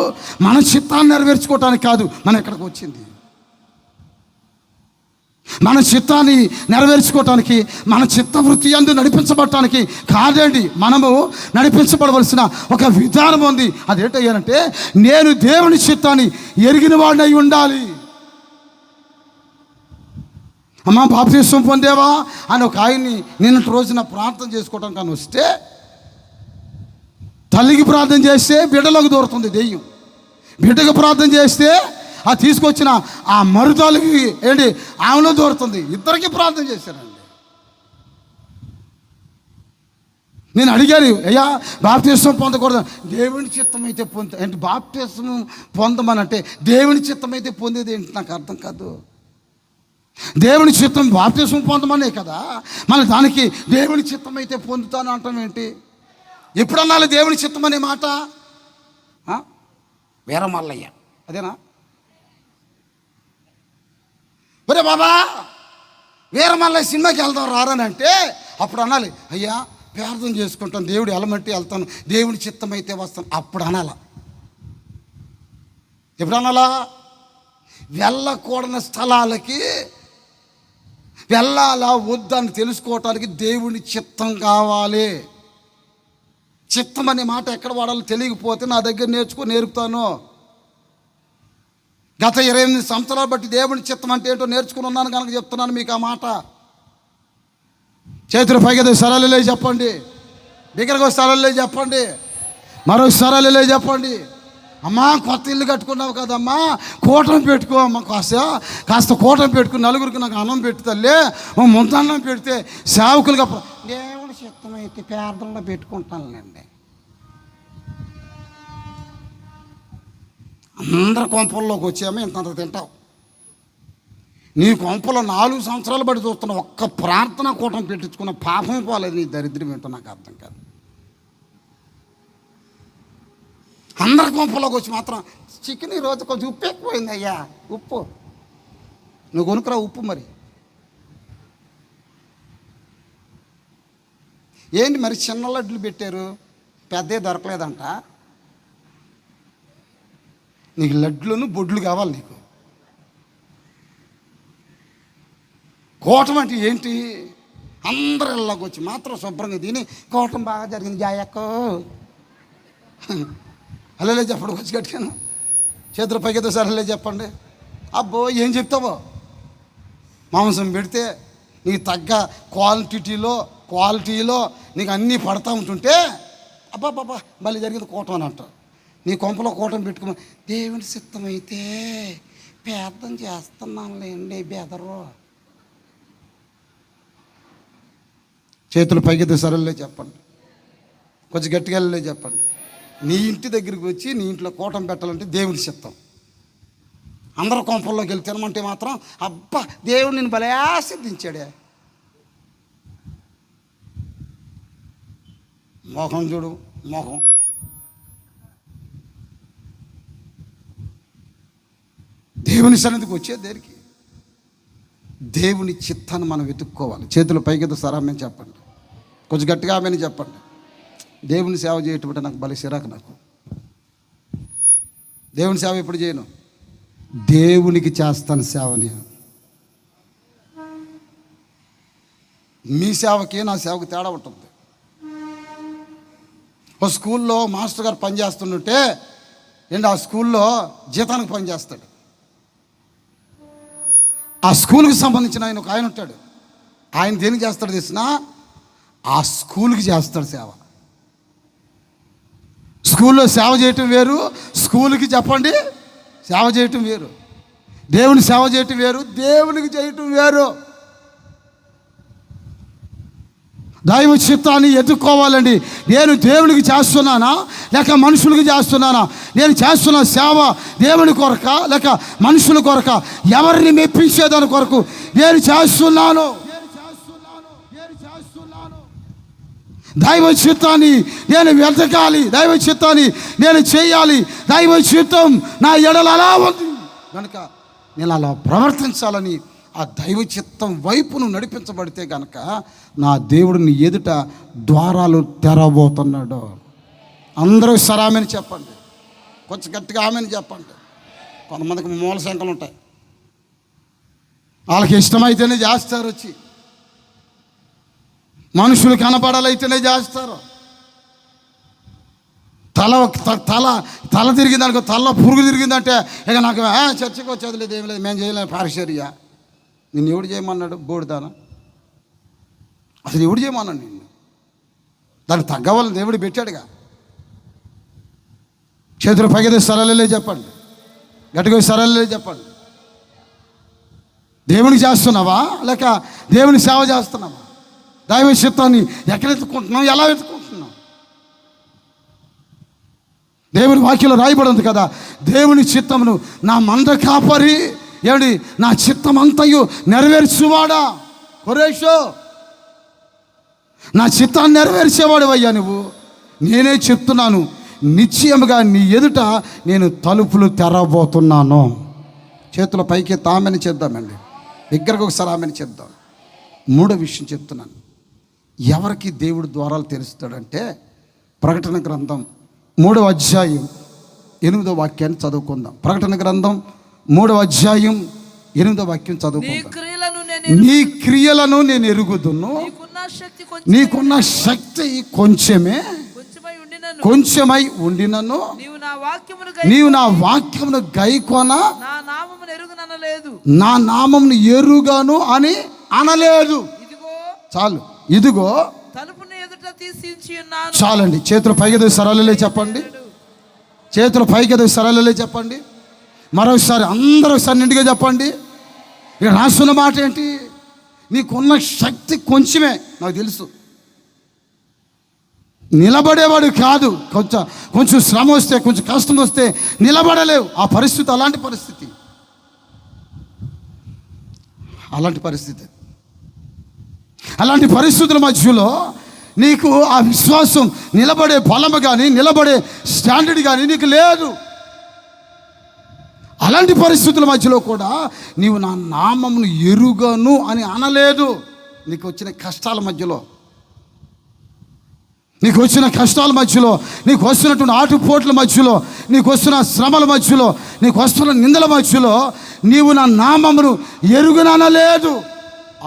[SPEAKER 2] మన చిత్తాన్ని నెరవేర్చుకోవటానికి కాదు మనం ఇక్కడికి వచ్చింది. మన చిత్తాన్ని నెరవేర్చుకోవటానికి, మన చిత్తవృత్తి అందు నడిపించబడటానికి కాదండి. మనము నడిపించబడవలసిన ఒక విధానం ఉంది. అదేంటంటే నేను దేవుని చిత్తాన్ని ఎరిగిన వాడినై ఉండాలి. అమ్మా బాప్తిస్మం పొందేవా అని ఒక ఆయన్ని నిన్నటి రోజున ప్రార్థన చేసుకోవటానికి అని వస్తే, తల్లికి ప్రార్థన చేస్తే బిడ్డలోకి దూరుతుంది దెయ్యం, బిడ్డకు ప్రార్థన చేస్తే ఆ తీసుకొచ్చిన ఆ మరుతాలకి ఏంటి ఆమెలో దూరుతుంది. ఇద్దరికి ప్రార్థన చేశారండి. నేను అడిగాను, అయ్యా బాప్తిస్మం పొందకూడదు, దేవుని చిత్తం అయితే ఏంటి బాప్తిస్మం పొందమనంటే దేవుని చిత్తం అయితే పొందేది ఏంటి నాకు అర్థం కాదు. దేవుని చిత్తం బాప్తిస్మం పొందమనే కదా, మన దానికి దేవుని చిత్తం అయితే పొందుతాను అంటాం ఏంటి? ఎప్పుడన్నాలి దేవుని చిత్తం అనే మాట? వీరమల్లయ్య అదేనా? ఒరే బాబా వీరమల్లయ్య సినిమాకి వెళ్దాం రారని అంటే అప్పుడు అనాలి, అయ్యా ప్రార్థన చేసుకుంటాను, దేవుడు ఎలమంటే వెళ్తాను, దేవుని చిత్తం అయితే వస్తాను, అప్పుడు అనాల. ఎప్పుడు అనాలా? వెళ్ళకూడని స్థలాలకి వెళ్ళాలా వద్దని తెలుసుకోవటానికి దేవుని చిత్తం కావాలి. చిత్తం అనే మాట ఎక్కడ వాడాలో తెలియకపోతే నా దగ్గర నేర్పుతాను. గత 28 సంవత్సరాలు బట్టి దేవుని చిత్తం అంటే ఏంటో నేర్చుకుని ఉన్నాను కనుక చెప్తున్నాను మీకు ఆ మాట. చేతులు పైకి సరళలే చెప్పండి, బిగ్గరగా సరళలే చెప్పండి, మరో సరళలే చెప్పండి.
[SPEAKER 1] అమ్మా కొత్త ఇల్లు కట్టుకున్నావు కదమ్మా, కూటమి పెట్టుకో అమ్మ, కాస్త కూటమి పెట్టుకుని నలుగురికి నాకు అన్నం పెట్టి తల్లి, ముందన్నం పెడితే సేవకులుగా దేవుడి చిత్తమైతే పేదల్లో పెట్టుకుంటానులేండి. అందరి కొంపల్లోకి వచ్చామో ఇంతంత తింటావు. నీ కొంపలో 4 సంవత్సరాలు బట్టి చూస్తున్నా, ఒక్క ప్రార్థన కూటమి పెట్టించుకున్న పాపం పోలేదు. నీ దరిద్రం ఏంటో నాకు అర్థం కాదు. అందరి కొంపలోకి వచ్చి మాత్రం చికెన్ ఈరోజు కొంచెం ఉప్పు ఎక్కువైంది అయ్యా, ఉప్పు నువ్వు కొనుక్కురా ఉప్పు. మరి ఏంటి మరి చిన్న లడ్లు పెట్టారు, పెద్దే దొరకలేదంట. నీకు లడ్లును బొడ్లు కావాలి. నీకు కూటమి అంటే ఏంటి? అందరి ఇళ్ళకి వచ్చి మాత్రం శుభ్రంగా తిని కూటమి బాగా జరిగింది జాయక్కో అల్లలే చెప్పండి. వచ్చి కట్టాను చేతులు పైకితో సార్ అల్లే చెప్పండి. అబ్బో ఏం చెప్తావో, మాంసం పెడితే నీకు తగ్గ క్వాలిటీలో నీకు అన్నీ పడతా ఉంటుంటే అబ్బాబ్బా మళ్ళీ జరిగింది కూటమి అని అంటారు. నీ కొంపలో కూటమి పెట్టుకుని దేవుని సిద్ధమైతే పేదం చేస్తున్నానులేండి బెదరు. చేతులు పైకితో సరలే చెప్పండి, కొంచెం గట్టిగా వెళ్ళలే చెప్పండి. నీ ఇంటి దగ్గరికి వచ్చి నీ ఇంట్లో కూటమి పెట్టాలంటే దేవుని చిత్తం. అందరూ కొంపల్లోకి వెళ్ళి తినమంటే మాత్రం అబ్బా దేవుడు నేను భలే సిద్ధించాడే. మోహం చూడు, మోహం. దేవుని సన్నిధికి వచ్చే దేనికి? దేవుని చిత్తాన్ని మనం వెతుక్కోవాలి. చేతులు పైకి సరామని చెప్పండి, కొంచెం గట్టిగా ఆమెని చెప్పండి. దేవుని సేవ చేయటం నాకు భలే చిరాకు. నాకు దేవుని సేవ ఎప్పుడు చేయను, దేవునికి చేస్తాను సేవ. నేను మీ సేవకి నా సేవకి తేడా ఉంటుంది. ఒక స్కూల్లో మాస్టర్ గారు పనిచేస్తుంటే ఏంటి, ఆ స్కూల్లో జీతానికి పనిచేస్తాడు. ఆ స్కూల్కి సంబంధించిన ఆయన ఉంటాడు. ఆయన దేనికి చేస్తాడు తెలిసిన? ఆ స్కూల్కి చేస్తాడు సేవ. స్కూల్లో సేవ చేయటం వేరు, స్కూల్కి చెప్పండి సేవ చేయటం వేరు. దేవుని సేవ చేయటం వేరు, దేవునికి చేయటం వేరు. దైవ చిత్తాన్ని ఎదుర్కోవాలండి. నేను దేవునికి చేస్తున్నానా లేక మనుషులకి చేస్తున్నానా? నేను చేస్తున్న సేవ దేవుని కొరక లేక మనుషుల కొరక? ఎవరిని మెప్పించేదాని కొరకు నేను చేస్తున్నాను? దైవ చిత్తాన్ని నేను వెతకాలి, దైవ చిత్తాన్ని నేను చేయాలి. దైవ చిత్తం నా ఎడల అలా ఉంది కనుక నేను అలా ప్రవర్తించాలని ఆ దైవ చిత్తం వైపును నడిపించబడితే కనుక నా దేవుడిని ఎదుట ద్వారాలు తెరవబోతున్నాడు. అందరూ సరామని చెప్పండి, కొంచెం గట్టిగా ఆమెని చెప్పండి. కొంతమందికి మూల శంకలు ఉంటాయి, వాళ్ళకి ఇష్టమైతేనే చేస్తారు. వచ్చి మనుషులు కనపడాలైతేనే చేస్తారు. తల తిరిగిందనుకో, తల పురుగు తిరిగిందంటే ఇక నాకు చర్చకు వచ్చేది లేదు, ఏమి లేదు, మేము చేయలేము పారిశర్య. నిన్ను ఎవడు చేయమన్నాడు? బోడుదానా? అసలు ఎవడు చేయమన్నాడు నిన్ను? దానికి తగ్గవాళ్ళని దేవుడు పెట్టాడుగా. చేతులు పైకి సరళలే చెప్పండి, గట్టిగా సరళలే చెప్పండి. దేవునికి చేస్తున్నావా లేక దేవుని సేవ చేస్తున్నావా? దైవ చిత్తాన్ని ఎక్కడ ఎత్తుకుంటున్నాం, ఎలా ఎత్తుకుంటున్నాం? దేవుని వాక్యంలో రాయబడి ఉంది కదా, దేవుని చిత్తమును నా మంద కాపరి ఏమిటి నా చిత్తమంతయు నెరవేర్చువాడా. కొరేషో నా చిత్తాన్ని నెరవేర్చేవాడు అయ్యా నువ్వు. నేనే చెప్తున్నాను, నిశ్చయముగా నీ ఎదుట నేను తలుపులు తెరవబోతున్నాను. చేతుల పైకి తామని చేద్దామండి, దగ్గరకు ఒకసారి ఆమెను చేద్దాం. మూడో విషయం చెప్తున్నాను, ఎవరికి దేవుడు ద్వారాలు తెరుస్తాడంటే ప్రకటన గ్రంథం 3వ అధ్యాయం 8వ వాక్యాన్ని చదువుకుందాం. ప్రకటన గ్రంథం 3వ అధ్యాయం 8వ వాక్యం చదువుకుందాం. నీ క్రియలను నేను ఎరుగుదును, నీకున్న శక్తి కొంచెమై ఉండినను నీవు నా వాక్యమును గైకొన నా నామమును ఎరుగను అని అనలేదు. చాలు, ఇదిగో
[SPEAKER 3] తలుపును ఎదుట తీసి ఉన్నాను.
[SPEAKER 1] చాలండి. చేతులు పైకి సరళలే చెప్పండి,
[SPEAKER 2] చేతులు పైకి ఎదో సరళలే చెప్పండి. మరోసారి అందరూ ఒకసారి నిండుగా చెప్పండి. ఇక రాస్తున్న మాట ఏంటి? నీకున్న శక్తి కొంచెమే, నాకు తెలుసు. నిలబడేవాడు కాదు. కొంచెం శ్రమ వస్తే, కొంచెం కష్టం వస్తే నిలబడలేవు. ఆ పరిస్థితి అలాంటి పరిస్థితి. అలాంటి పరిస్థితుల మధ్యలో నీకు ఆ విశ్వాసం, నిలబడే బలము కానీ, నిలబడే స్టాండర్డ్ కానీ నీకు లేదు. అలాంటి పరిస్థితుల మధ్యలో కూడా నీవు నా నామమును ఎరుగను అని అనలేదు. నీకు వచ్చిన కష్టాల మధ్యలో, నీకు వస్తున్నటువంటి ఆటుపోట్ల మధ్యలో, నీకు వస్తున్న శ్రమల మధ్యలో, నీకు వస్తున్న నిందల మధ్యలో నీవు నా నామమును ఎరుగననలేదు.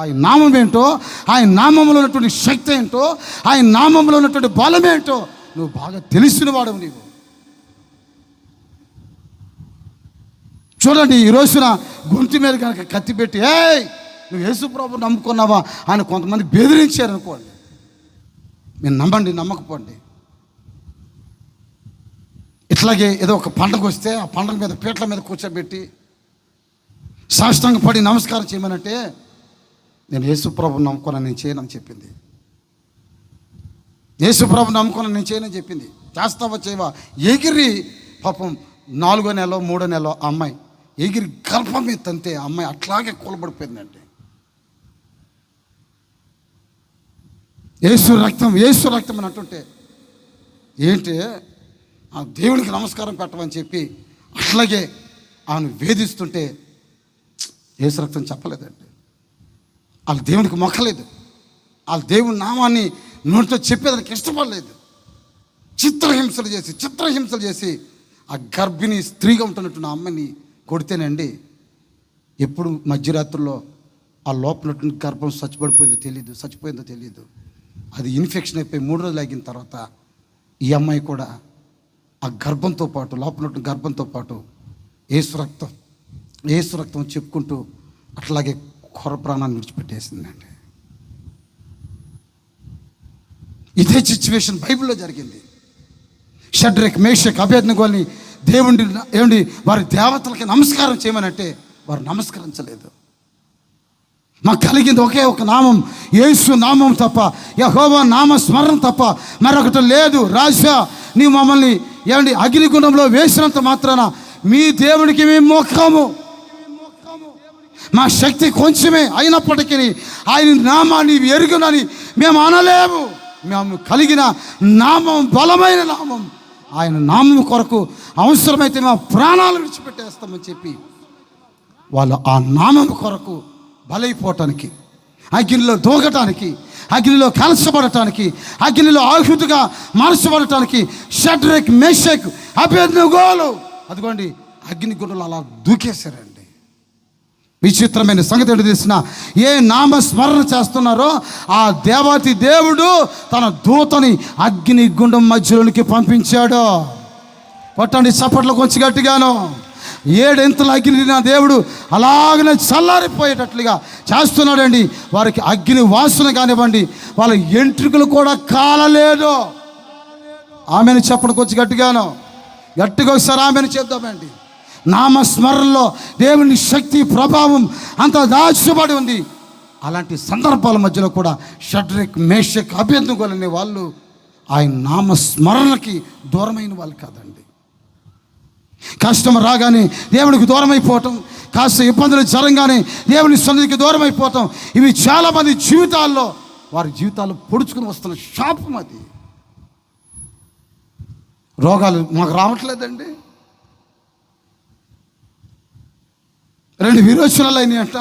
[SPEAKER 2] ఆయన నామం ఏంటో, ఆయన నామంలో ఉన్నటువంటి శక్తి ఏంటో, ఆయన నామంలో ఉన్నటువంటి బలం ఏంటో నువ్వు బాగా తెలిసిన వాడవు. నీవు చూడండి, ఈ రోజున గొంతు మీద కనుక కత్తి పెట్టి నువ్వు యేసుప్రభువు నమ్ముకున్నావా అని కొంతమంది బెదిరించారనుకోండి, మీరు నమ్మండి, నమ్మకపోండి. ఇట్లాగే ఏదో ఒక పండగ వస్తే ఆ పండగ మీద పీటల మీద కూర్చోబెట్టి సాష్టాంగ పడి నమస్కారం చేయమనంటే, నేను యేసుప్రభువు నమ్ముకున్నాను, నేను చేయనని చెప్పింది. యేసుప్రభువు నమ్ముకున్నాను, నేను చేయనని చెప్పింది. చేస్తావా చేయవా? ఎగిరి పాపం 4వ నెల 3వ నెల అమ్మాయి ఎగిరి గర్భం మీద తంతే ఆ అమ్మాయి అట్లాగే కూలబడిపోయిందండి. యేసు రక్తం అని అంటుంటే ఏంటి, ఆ దేవునికి నమస్కారం పెట్టమని చెప్పి అట్లాగే ఆమెను వేధిస్తుంటే యేసు రక్తం చెప్పలేదండి. వాళ్ళు దేవునికి మొక్కలేదు, వాళ్ళ దేవుని నామాన్ని నోటితో చెప్పేదానికి ఇష్టపడలేదు. చిత్రహింసలు చేసి ఆ గర్భిణి స్త్రీగా ఉంటున్నట్టు నా అమ్మని కొడితేనండి, ఎప్పుడు మధ్యరాత్రుల్లో ఆ లోపల గర్భం చచ్చిపోయిందో తెలియదు. అది ఇన్ఫెక్షన్ అయిపోయి 3 రోజులు ఆగిన తర్వాత ఈ అమ్మాయి కూడా ఆ గర్భంతో పాటు, లోపల గర్భంతో పాటు యేసు రక్తం చెప్పుకుంటూ అట్లాగే కొర ప్రాణాన్ని విడిచిపెట్టేసిందండి. ఇదే సిచ్యువేషన్ బైబిల్లో జరిగింది. షడ్రక్, మేషక్, అబేద్నెగోని దేవుడి వారి దేవతలకి నమస్కారం చేయమనంటే వారు నమస్కరించలేదు. మాకు కలిగింది ఒకే ఒక నామం, యేసు నామం తప్ప, యెహోవా నామ స్మరణ తప్ప మరొకటి లేదు. రాజా, నీవు మమ్మల్ని అగ్నిగుండంలో వేసినంత మాత్రాన మీ దేవుడికి మేము మొక్కము. మా శక్తి కొంచెమే అయినప్పటికీ ఆయన నామాన్ని ఎరుగునని మేము అనలేము. మేము కలిగిన నామం బలమైన నామం. ఆయన నామం కొరకు అవసరమైతే మా ప్రాణాలు విడిచిపెట్టేస్తామని చెప్పి వాళ్ళు ఆ నామం కొరకు బలైపోవటానికి, అగ్నిలో దూకటానికి, అగ్నిలో కలసబడటానికి, అగ్నిలో ఆహుతిగా మార్చబడటానికి షడ్రక్, మేషక్, అబేద్నెగోలు అదిగోండి అగ్నిగుండంలో అలా దూకేశారండి. విచిత్రమైన సంగతి ఏంటో తెలిసిన, ఏ నామస్మరణ చేస్తున్నారో ఆ దేవాతి దేవుడు తన దూతని అగ్నిగుండం మధ్యలోనికి పంపించాడు. కొట్టండి చప్పట్లు కొంచెం గట్టిగాను. 7 ఇంతల అగ్ని నా దేవుడు అలాగనే చల్లారిపోయేటట్లుగా చేస్తున్నాడండి. వారికి అగ్ని వాసన కానివ్వండి, వాళ్ళ ఎంట్రుకలు కూడా కాలలేదు. ఆమెను చెప్పడం కొంచెం గట్టిగా ఒకసారి ఆమెను చెప్దామండి. నామస్మరణలో దేవుని శక్తి, ప్రభావం అంత దాచబడి ఉంది. అలాంటి సందర్భాల మధ్యలో కూడా షడ్రక్, మేషక్, అబేద్నెగోలు అనే వాళ్ళు ఆయన నామస్మరణకి దూరమైన వాళ్ళు కాదండి. కష్టం రాగానే దేవునికి దూరం అయిపోవటం, కాస్త ఇబ్బందులు జరగానే దేవుని సన్నిధికి దూరం అయిపోవటం, ఇవి చాలామంది జీవితాల్లో వారి జీవితాలు పొడుచుకుని వస్తున్న శాపం. అది రోగాలు మాకు రావట్లేదండి. 2 విరోచనాలు అయినాయి అంట.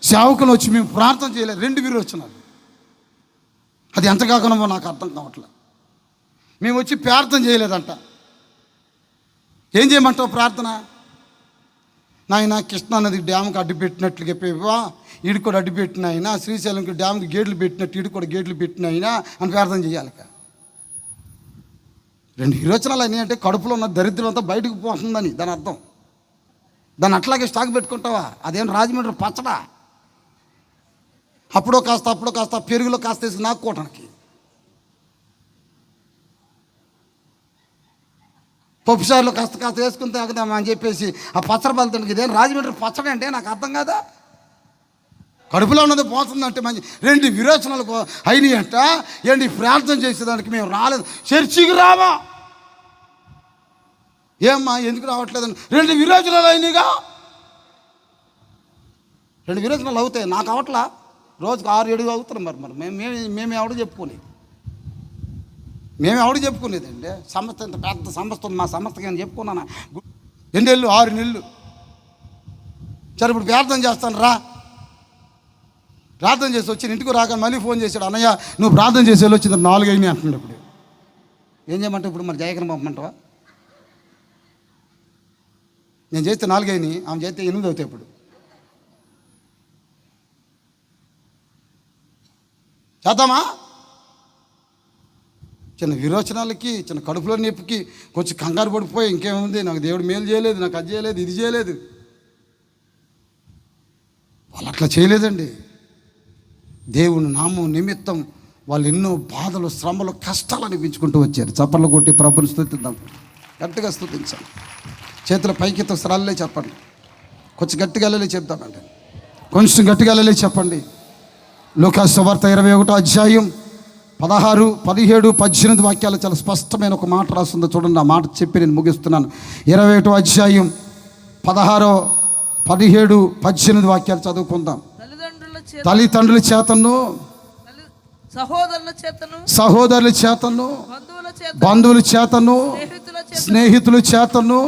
[SPEAKER 2] సేవకులు వచ్చి మేము ప్రార్థన చేయలేదు, 2 విరోచనాలు. అది ఎంత కాకనమో నాకు అర్థం కావట్లేదు. మేము వచ్చి ప్రార్థన చేయలేదంట. ఏం చేయమంటావు ప్రార్థన? నాయన కృష్ణానది డ్యామ్కి అడ్డు పెట్టినట్లు చెప్పేవా, ఈడు కూడా అడ్డు పెట్టిన ఆయన, శ్రీశైలంకి డ్యామ్కి గేట్లు పెట్టినట్టు ఈడు కూడా గేట్లు పెట్టిన ఆయన అని ప్రార్థన చేయాలి. 2 విరోచనాలు అయినాయి అంటే కడుపులో ఉన్న దరిద్రం అంతా బయటకు పోతుందని దాని అర్థం. దాన్ని అట్లాగే స్టాక్ పెట్టుకుంటావా? అదేం రాజమండ్రి పచ్చడా? అప్పుడో కాస్త పెరుగులో కాస్త వేసి నాక్కోవటానికి.
[SPEAKER 1] పప్పుసార్లు కాస్త కాస్త వేసుకుని తాగుదామా అని చెప్పేసి ఆ పచ్చడి బలతానికి ఇదేం రాజమండ్రి పచ్చడి అంటే నాకు అర్థం కాదా. కడుపులో ఉన్నది పోతుందంటే మంచి 2 విరోచనాలకు అయినాయి అంట. ఏంటి ప్రార్థన చేసేదానికి మేము రాలేదు, చర్చికి రావా ఏమ్మా ఎందుకు రావట్లేదని 2 విరోచనాలు అయినాయిగా. 2 విరోచనాలు అవుతాయి, నాకు అవట్లా. రోజుకు 6-7 అవుతున్నాం. మరి మేము ఎవడు చెప్పుకునేదండి. సంస్థ ఇంత పెద్ద సంస్థ ఉంది, మా సంస్థకి అని చెప్పుకున్నాను. 2 నెలలు 6 నెలలు సరే ఇప్పుడు ప్రార్థన చేస్తాను రా. ప్రార్థన చేసి వచ్చి ఇంటికి రాక మళ్ళీ ఫోన్ చేశాడు, అన్నయ్య నువ్వు ప్రార్థన చేసి వచ్చింది 4 అయినాయి అంటున్నాడు. ఇప్పుడు ఏం చేయమంటే ఇప్పుడు మరి జయకరం పంపమంటావా? నేను చేస్తే 4 అయినాయి, ఆమె చేస్తే 8 అవుతాయి. ఇప్పుడు చేద్దామా? చిన్న విరోచనాలకి, చిన్న కడుపులో నొప్పికి కొంచెం కంగారు పడిపోయి ఇంకేముంది, నాకు దేవుడు మేలు చేయలేదు, నాకు అది చేయలేదు, ఇది చేయలేదు. వాళ్ళు అట్లా చేయలేదండి. దేవుని నామం నిమిత్తం వాళ్ళు ఎన్నో బాధలు, శ్రమలు, కష్టాలు అనిపించుకుంటూ వచ్చారు. చప్పట్లు కొట్టి ప్రభుని స్తుతిద్దాం, గట్టిగా స్తుతించాలి. చేతుల పైకెత్త స్రాలే చెప్పండి. కొంచెం గట్టిగా వెళ్ళలే చెప్తామండి, కొంచెం గట్టిగా వెళ్ళలే చెప్పండి. లూకాసు సువార్త 21వ అధ్యాయం 16, 17, 18 వాక్యాలు చాలా స్పష్టమైన ఒక మాట రాస్తుందో చూడండి. ఆ మాట చెప్పి నేను ముగిస్తున్నాను. 21వ అధ్యాయం 16, 17, 18 వాక్యాలు చదువుకుందాం. తల్లిదండ్రుల చేతను, సహోదరుల చేతను, బంధువుల చేతను, స్నేహితుల చేతను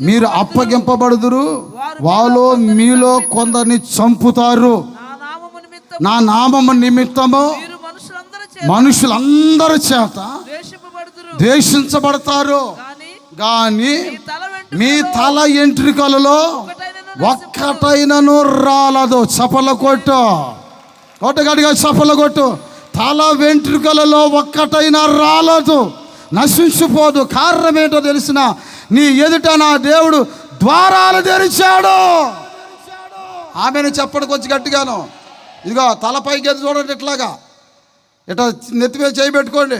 [SPEAKER 1] మీరు అప్పగింపబడుదురు. వాళ్ళు మీలో కొందరిని చంపుతారు. నా నామము నిమిత్తము మనుషులందరి చేత ద్వేషించబడతారు. కానీ మీ తల ఎంట్రికలలో ఒక్కటైనను రాలదు. చప్పల కొట్టు, కొట్టగడిగా చప్పల కొట్టు. తల వెంట్రుకలలో ఒక్కటైనా రాలదు, నశించిపోదు. కారణం ఏంటో తెలిసిన, నీ ఎదుట నా దేవుడు ద్వారాలు తెరిచాడు. ఆమెను చెప్పడానికి వచ్చి గట్టిగాను. ఇదిగో తలపైకి ఎదు చూడండి, ఇట్లాగా ఇట్లా నెత్తిమీద చేయి పెట్టుకోండి.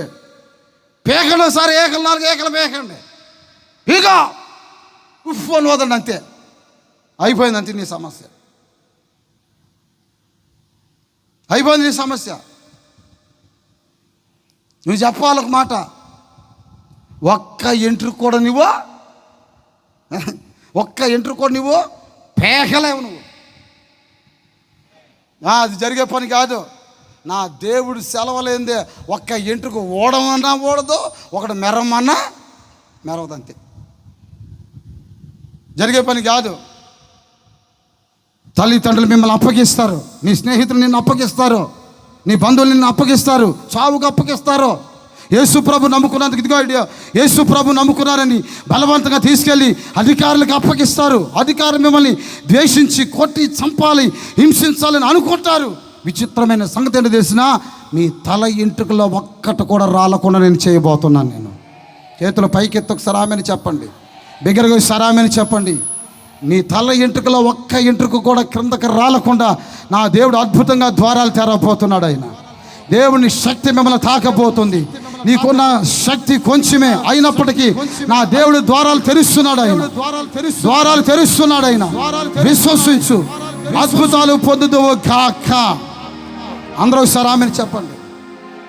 [SPEAKER 1] పేకండి ఒకసారి, 4 ఏకలు పేకండి. ఇక ఉఫ్ అని వదండి, అంతే అయిపోయింది. అంతే నీ సమస్య అయిపోయింది. నీ సమస్య నువ్వు చెప్పాలొక మాట, ఒక్క ఎంట్రుకు కూడా నువ్వు పేకలేవు. నువ్వు అది జరిగే పని కాదు. నా దేవుడు సెలవులేందే ఒక్క ఎంట్రుకు ఓడమన్నా ఓడదు, ఒకటి మెరమన్నా మెరవదు. అంతే, జరిగే పని కాదు. తల్లిదండ్రులు మిమ్మల్ని అప్పగిస్తారు, నీ స్నేహితులు నిన్ను అప్పగిస్తారు, నీ బంధువులు నిన్ను అప్పగిస్తారు, చావుకు అప్పగిస్తారు. యేసు ప్రభు నమ్ముకున్నందుకు, ఇదిగో ఐడియా, యేసు ప్రభు నమ్ముకున్నారని బలవంతంగా తీసుకెళ్ళి అధికారులకు అప్పగిస్తారు. అధికారులు మిమ్మల్ని ద్వేషించి కొట్టి చంపాలి, హింసించాలని అనుకుంటారు. విచిత్రమైన సంగతి ఏంటో తెలిసినా, మీ తల ఎంట్రుకలో ఒక్కటి కూడా రాలకుండా నేను చేయబోతున్నాను. నేను చేతుల పైకెత్తి ఒకసారి ఆమెను చెప్పండి, బిగ్గరగా ఒకసారి ఆమెను చెప్పండి. నీ తల ఎంట్రుకలో ఒక్క ఎంట్రుక కూడా క్రిందకి రాలకుండా నా దేవుడు అద్భుతంగా ద్వారాలు తెరవబోతున్నాడు. ఆయన దేవుని శక్తి మిమ్మల్ని తాకబోతుంది. నీకున్న శక్తి కొంచెమే అయినప్పటికీ నా దేవుడు ద్వారాలు తెరుస్తున్నాడు. ఆయన ద్వారాలు తెరుస్తున్నాడు. ఆయన విశ్వసించు, అద్భుతాలు పొందుదువు గాక. అందరూ ఒకసారి ఆమెను చెప్పండి.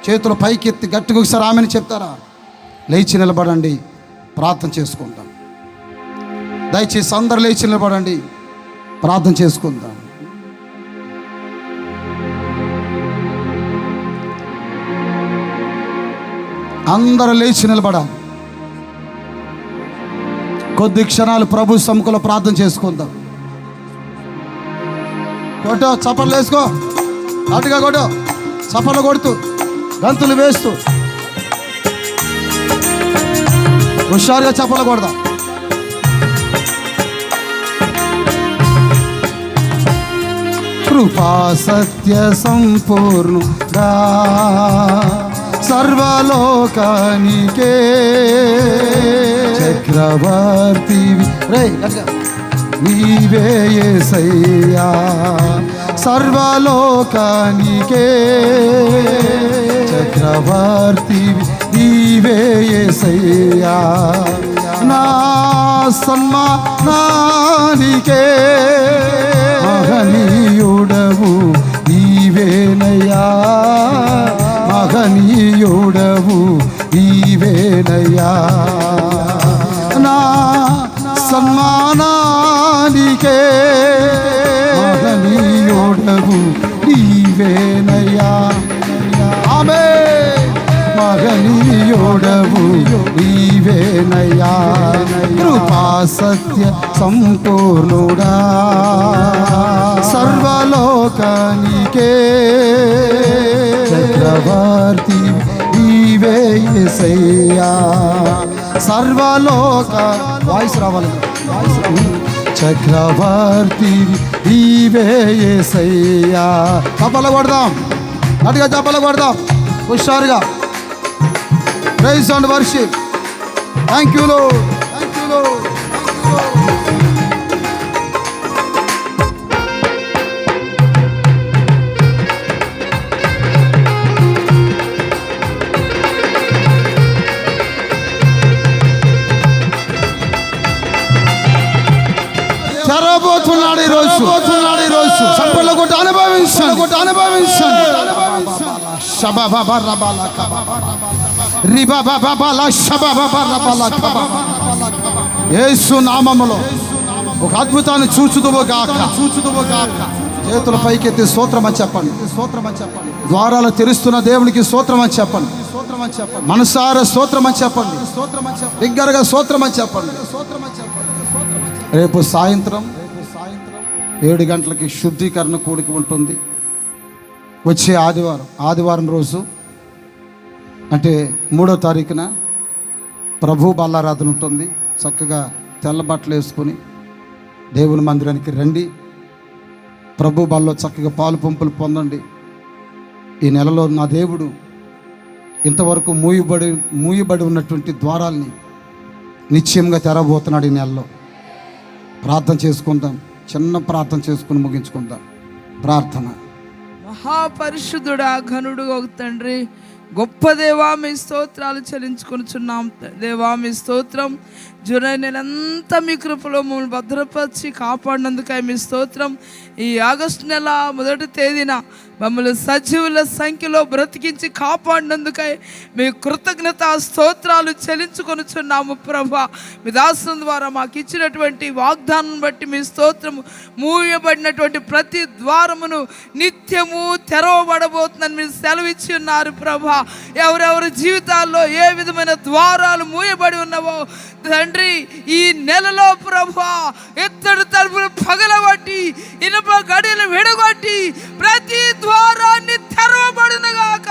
[SPEAKER 1] చేతులు పైకెత్తి గట్టిగా ఒకసారి ఆమెను చెప్తారా? లేచి నిలబడండి, ప్రార్థన చేసుకుందాం. దయచేసి అందరూ లేచి నిలబడండి, ప్రార్థన చేసుకుందాం. అందరూ లేచి నిలబడాలి. కొద్ది క్షణాలు ప్రభు సముఖంలో ప్రార్థన చేసుకుందాం. కొట్టు, చప్పట్లు వేసుకో, అటుగా కొట్టు, చప్పట్లు కొడుతూ, గంతులు వేస్తూ హుషారుగా చప్పట్లు కొడదాం. కృపా సత్య సంపూర్ణుడా సర్వలోకానికే చక్రవర్తి నీవే యేసయ్యా, సర్వలోకానికే చక్రవర్తి నీవే యేసయ్యా. నా
[SPEAKER 2] సన్మానానికే మహనీయుడవు నీవేనయ్యా, మహనీయుడవు నీవేనయ్యా. నా సన్మానానికే మహనీయుడవు నీవేనయ్యా. ఆమేన్. మహనీయుడవు నీవేనయ్యా. కృపా సత్య సంపూర్ణుడా సర్వలోకానికే చక్రవర్తి నీవే యేసయ్యా. సర్వలోక వాయిస్ రావాలి, చక్రవర్తి నీవే యేసయ్యా. చప్పలు కొడదాం, అటుగా చప్పలు కొడదాం హుషారుగా. Praise and worship. Thank you lord, thank you lord. తెరబోతున్నాడు ఈరోజు చప్పట్లు కొట్టి అనుభవించండి. యేసు నామములో ఒక అద్భుతాన్ని చూచుదువుగాక. చేతుల పైకెత్తి స్తోత్రం అని చెప్పండి. ద్వారాలు తెరుస్తున్న దేవునికి స్తోత్రం అని చెప్పండి. మనసారా స్తోత్రం అని చెప్పండి. బిగ్గరగా స్తోత్రం అని చెప్పండి. రేపు సాయంత్రం 7 గంటలకి శుద్ధీకరణ కూడిక ఉంటుంది. వచ్చే ఆదివారం రోజు అంటే 3వ తారీఖున ప్రభు బల్లారాధన ఉంటుంది. చక్కగా తెల్ల బట్టలు వేసుకొని దేవుని మందిరానికి రండి. ప్రభు బల్లో చక్కగా పాలు పంపులు పొందండి. ఈ నెలలో నా దేవుడు ఇంతవరకు మూయబడి ఉన్నటువంటి ద్వారాల్ని నిశ్చయంగా తెరబోతున్నాడు. ఈ నెలలో ప్రార్థన చేసుకుందాం. చిన్న ప్రార్థన చేసుకుని ముగించుకుందాం. ప్రార్థన.
[SPEAKER 3] మహాపరిశుద్ధుడా, ఘనుడు ఒక తండ్రి, గొప్ప దేవా, మీ స్తోత్రాలు చెల్లించుకొనుచున్నాం. దేవా, మీ స్తోత్రం. జూలై నెలంతా మీ కృపలో మమ్మల్ని భద్రపరిచి కాపాడినందుకై మీ స్తోత్రం. ఈ ఆగస్టు నెల 1వ తేదీన మమ్మల్ని సజీవుల సంఖ్యలో బ్రతికించి కాపాడినందుకై మీ కృతజ్ఞత స్తోత్రాలు చెల్లించుకొనుచున్నాము ప్రభా. మీ దాసుల ద్వారా మాకు ఇచ్చినటువంటి వాగ్దానం బట్టి మీ స్తోత్రము. మూయబడినటువంటి ప్రతి ద్వారమును నిత్యము తెరవబడబోతుందని మీరు సెలవిచ్చి ఉన్నారు ప్రభా. ఎవరెవరి జీవితాల్లో ఏ విధమైన ద్వారాలు మూయబడి ఉన్నవో తండ్రి, ఈ నెలలో ప్రభా ఎత్తడి తలుపులు పగలగొట్టి ఇనుప గడియలు విడగొట్టి ప్రతి ద్వారాన్ని తెరవబడునుగాక.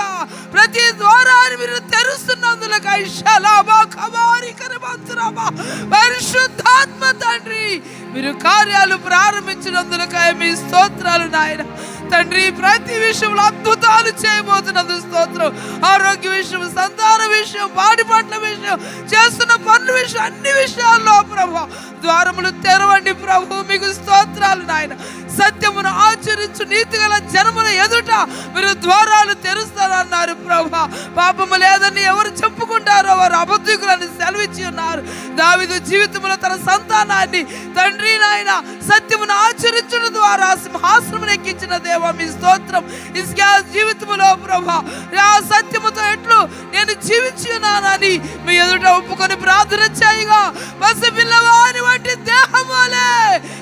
[SPEAKER 3] ప్రతి ద్వారాన్ని మీరు తెరుస్తున్నందులకై పరిశుద్ధాత్మ తండ్రి, మీరు కార్యాలు ప్రారంభించినందులకై మీ స్తోత్రాలు నాయన తండ్రి. ప్రతి విషయంలో అద్భుతాలు చేయబోతున్నందుకు స్తోత్రం. ఆరోగ్య విషయం, సంతాన విషయం, పాడి పంటల విషయం, చేస్తున్న పనుల విషయం, అన్ని విషయాల్లో ప్రభు ద్వారములు తెరవండి ప్రభు. మీకు స్తోత్రాలు నాయన. సత్యమును ఆచరించు నీతిగల జనముల ఎదుట మీరు ద్వారాలు తెరుస్తారన్నారు ప్రభా. పాపము లేదని ఎవరు చెప్పుకుంటారో వారు అబద్ధికులని సెలవిచ్చి ఉన్నారు. దావీదు జీవితంలో తన సంతానాన్ని తండ్రి నాయన సత్యమును ఆచరించడం ద్వారా సింహాసనమును ఎక్కించిన దేవా మీ స్తోత్రం. ఇస్కియా జీవితంలో ప్రభా ఆ సత్యముతో ఎట్లు నేను జీవించి ఉన్నానని మీ ఎదుట ఒప్పుకొని ప్రార్థన చేయగా పసి పిల్లవాని వంటి దేహములే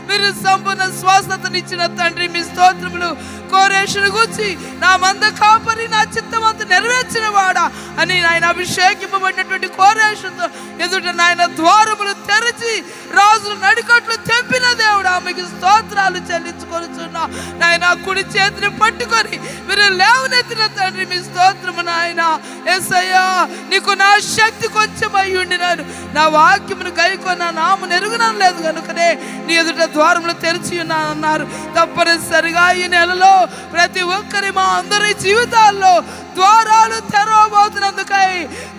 [SPEAKER 3] మీరు సంపూర్ణ స్వస్థతనిచ్చిన తండ్రి మీ స్తోత్రములు. కోరేషును గూర్చి నా మంద కాపరి నా చిత్తమంతా నెరవేర్చిన వాడా అని ఆయన అభిషేకింపబడినటువంటి కోరేషుతో ఎదుట నాయన ద్వారములు తెరిచి రాజులు నడికట్లు తెంపిన దేవుడా మీకు స్తోత్రాలు చెల్లించుకొనుచున్నా. నాయన కుడి చేతిని పట్టుకొని మీరు లేవనెత్తిన తండ్రి మీ స్తోత్రము నాయన. యేసయ్యా, నీకు నా శక్తి కొంచెం అయి ఉండినాను, నా వాక్యమును గైకొని నా నామమును ఎరుగనని లేదు కనుకనే నీ ఎదుట ద్వారములు తెరిచి ఉన్నానన్నారు. తప్పనిసరిగా ఈ నెలలో ప్రతి ఒక్కరి మా అందరి జీవితాల్లో ద్వారాలు తెరవబోతున్నందుకై,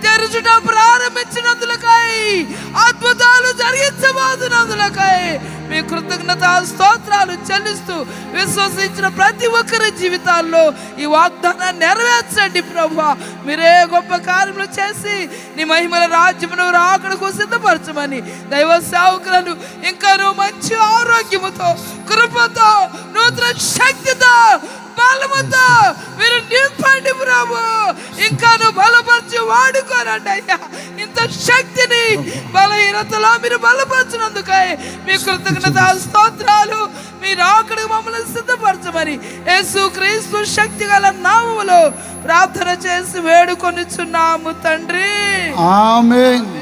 [SPEAKER 3] తెరుచుట ప్రారంభించినందుకై, అద్భుతాలు జరిగించబోతున్నందుకై చేసినందులకై మీ కృతజ్ఞత స్తోత్రాలు చెల్లిస్తూ విశ్వసించిన ప్రతి ఒక్కరి జీవితాల్లో ఈ వాగ్దానాన్ని నెరవేర్చండి ప్రభువా. మీరే గొప్ప కార్యములు చేసి నీ మహిమల రాజ్యమును రాకడకు సిద్ధపరచమని దైవ సేవకులను ఇంకాను మంచి ఆరోగ్యముతో, కృపతో, నూతన శక్తితో, బలముతో మీరు నింపండి ప్రభు. ఇంకాను బలపరిచి వాడుకోనండి అయ్యా. ఇంత శక్తిని బలహీనతలో మీరు బలపరిచినందుకై మీ కృతజ్ఞత స్తోత్రాలు. మీరు అక్కడికి మమ్మల్ని సిద్ధపరచమని యేసుక్రీస్తు శక్తి గల నామములో ప్రార్థన చేసి వేడుకొనిచున్నాము తండ్రి.
[SPEAKER 1] ఆమేన్.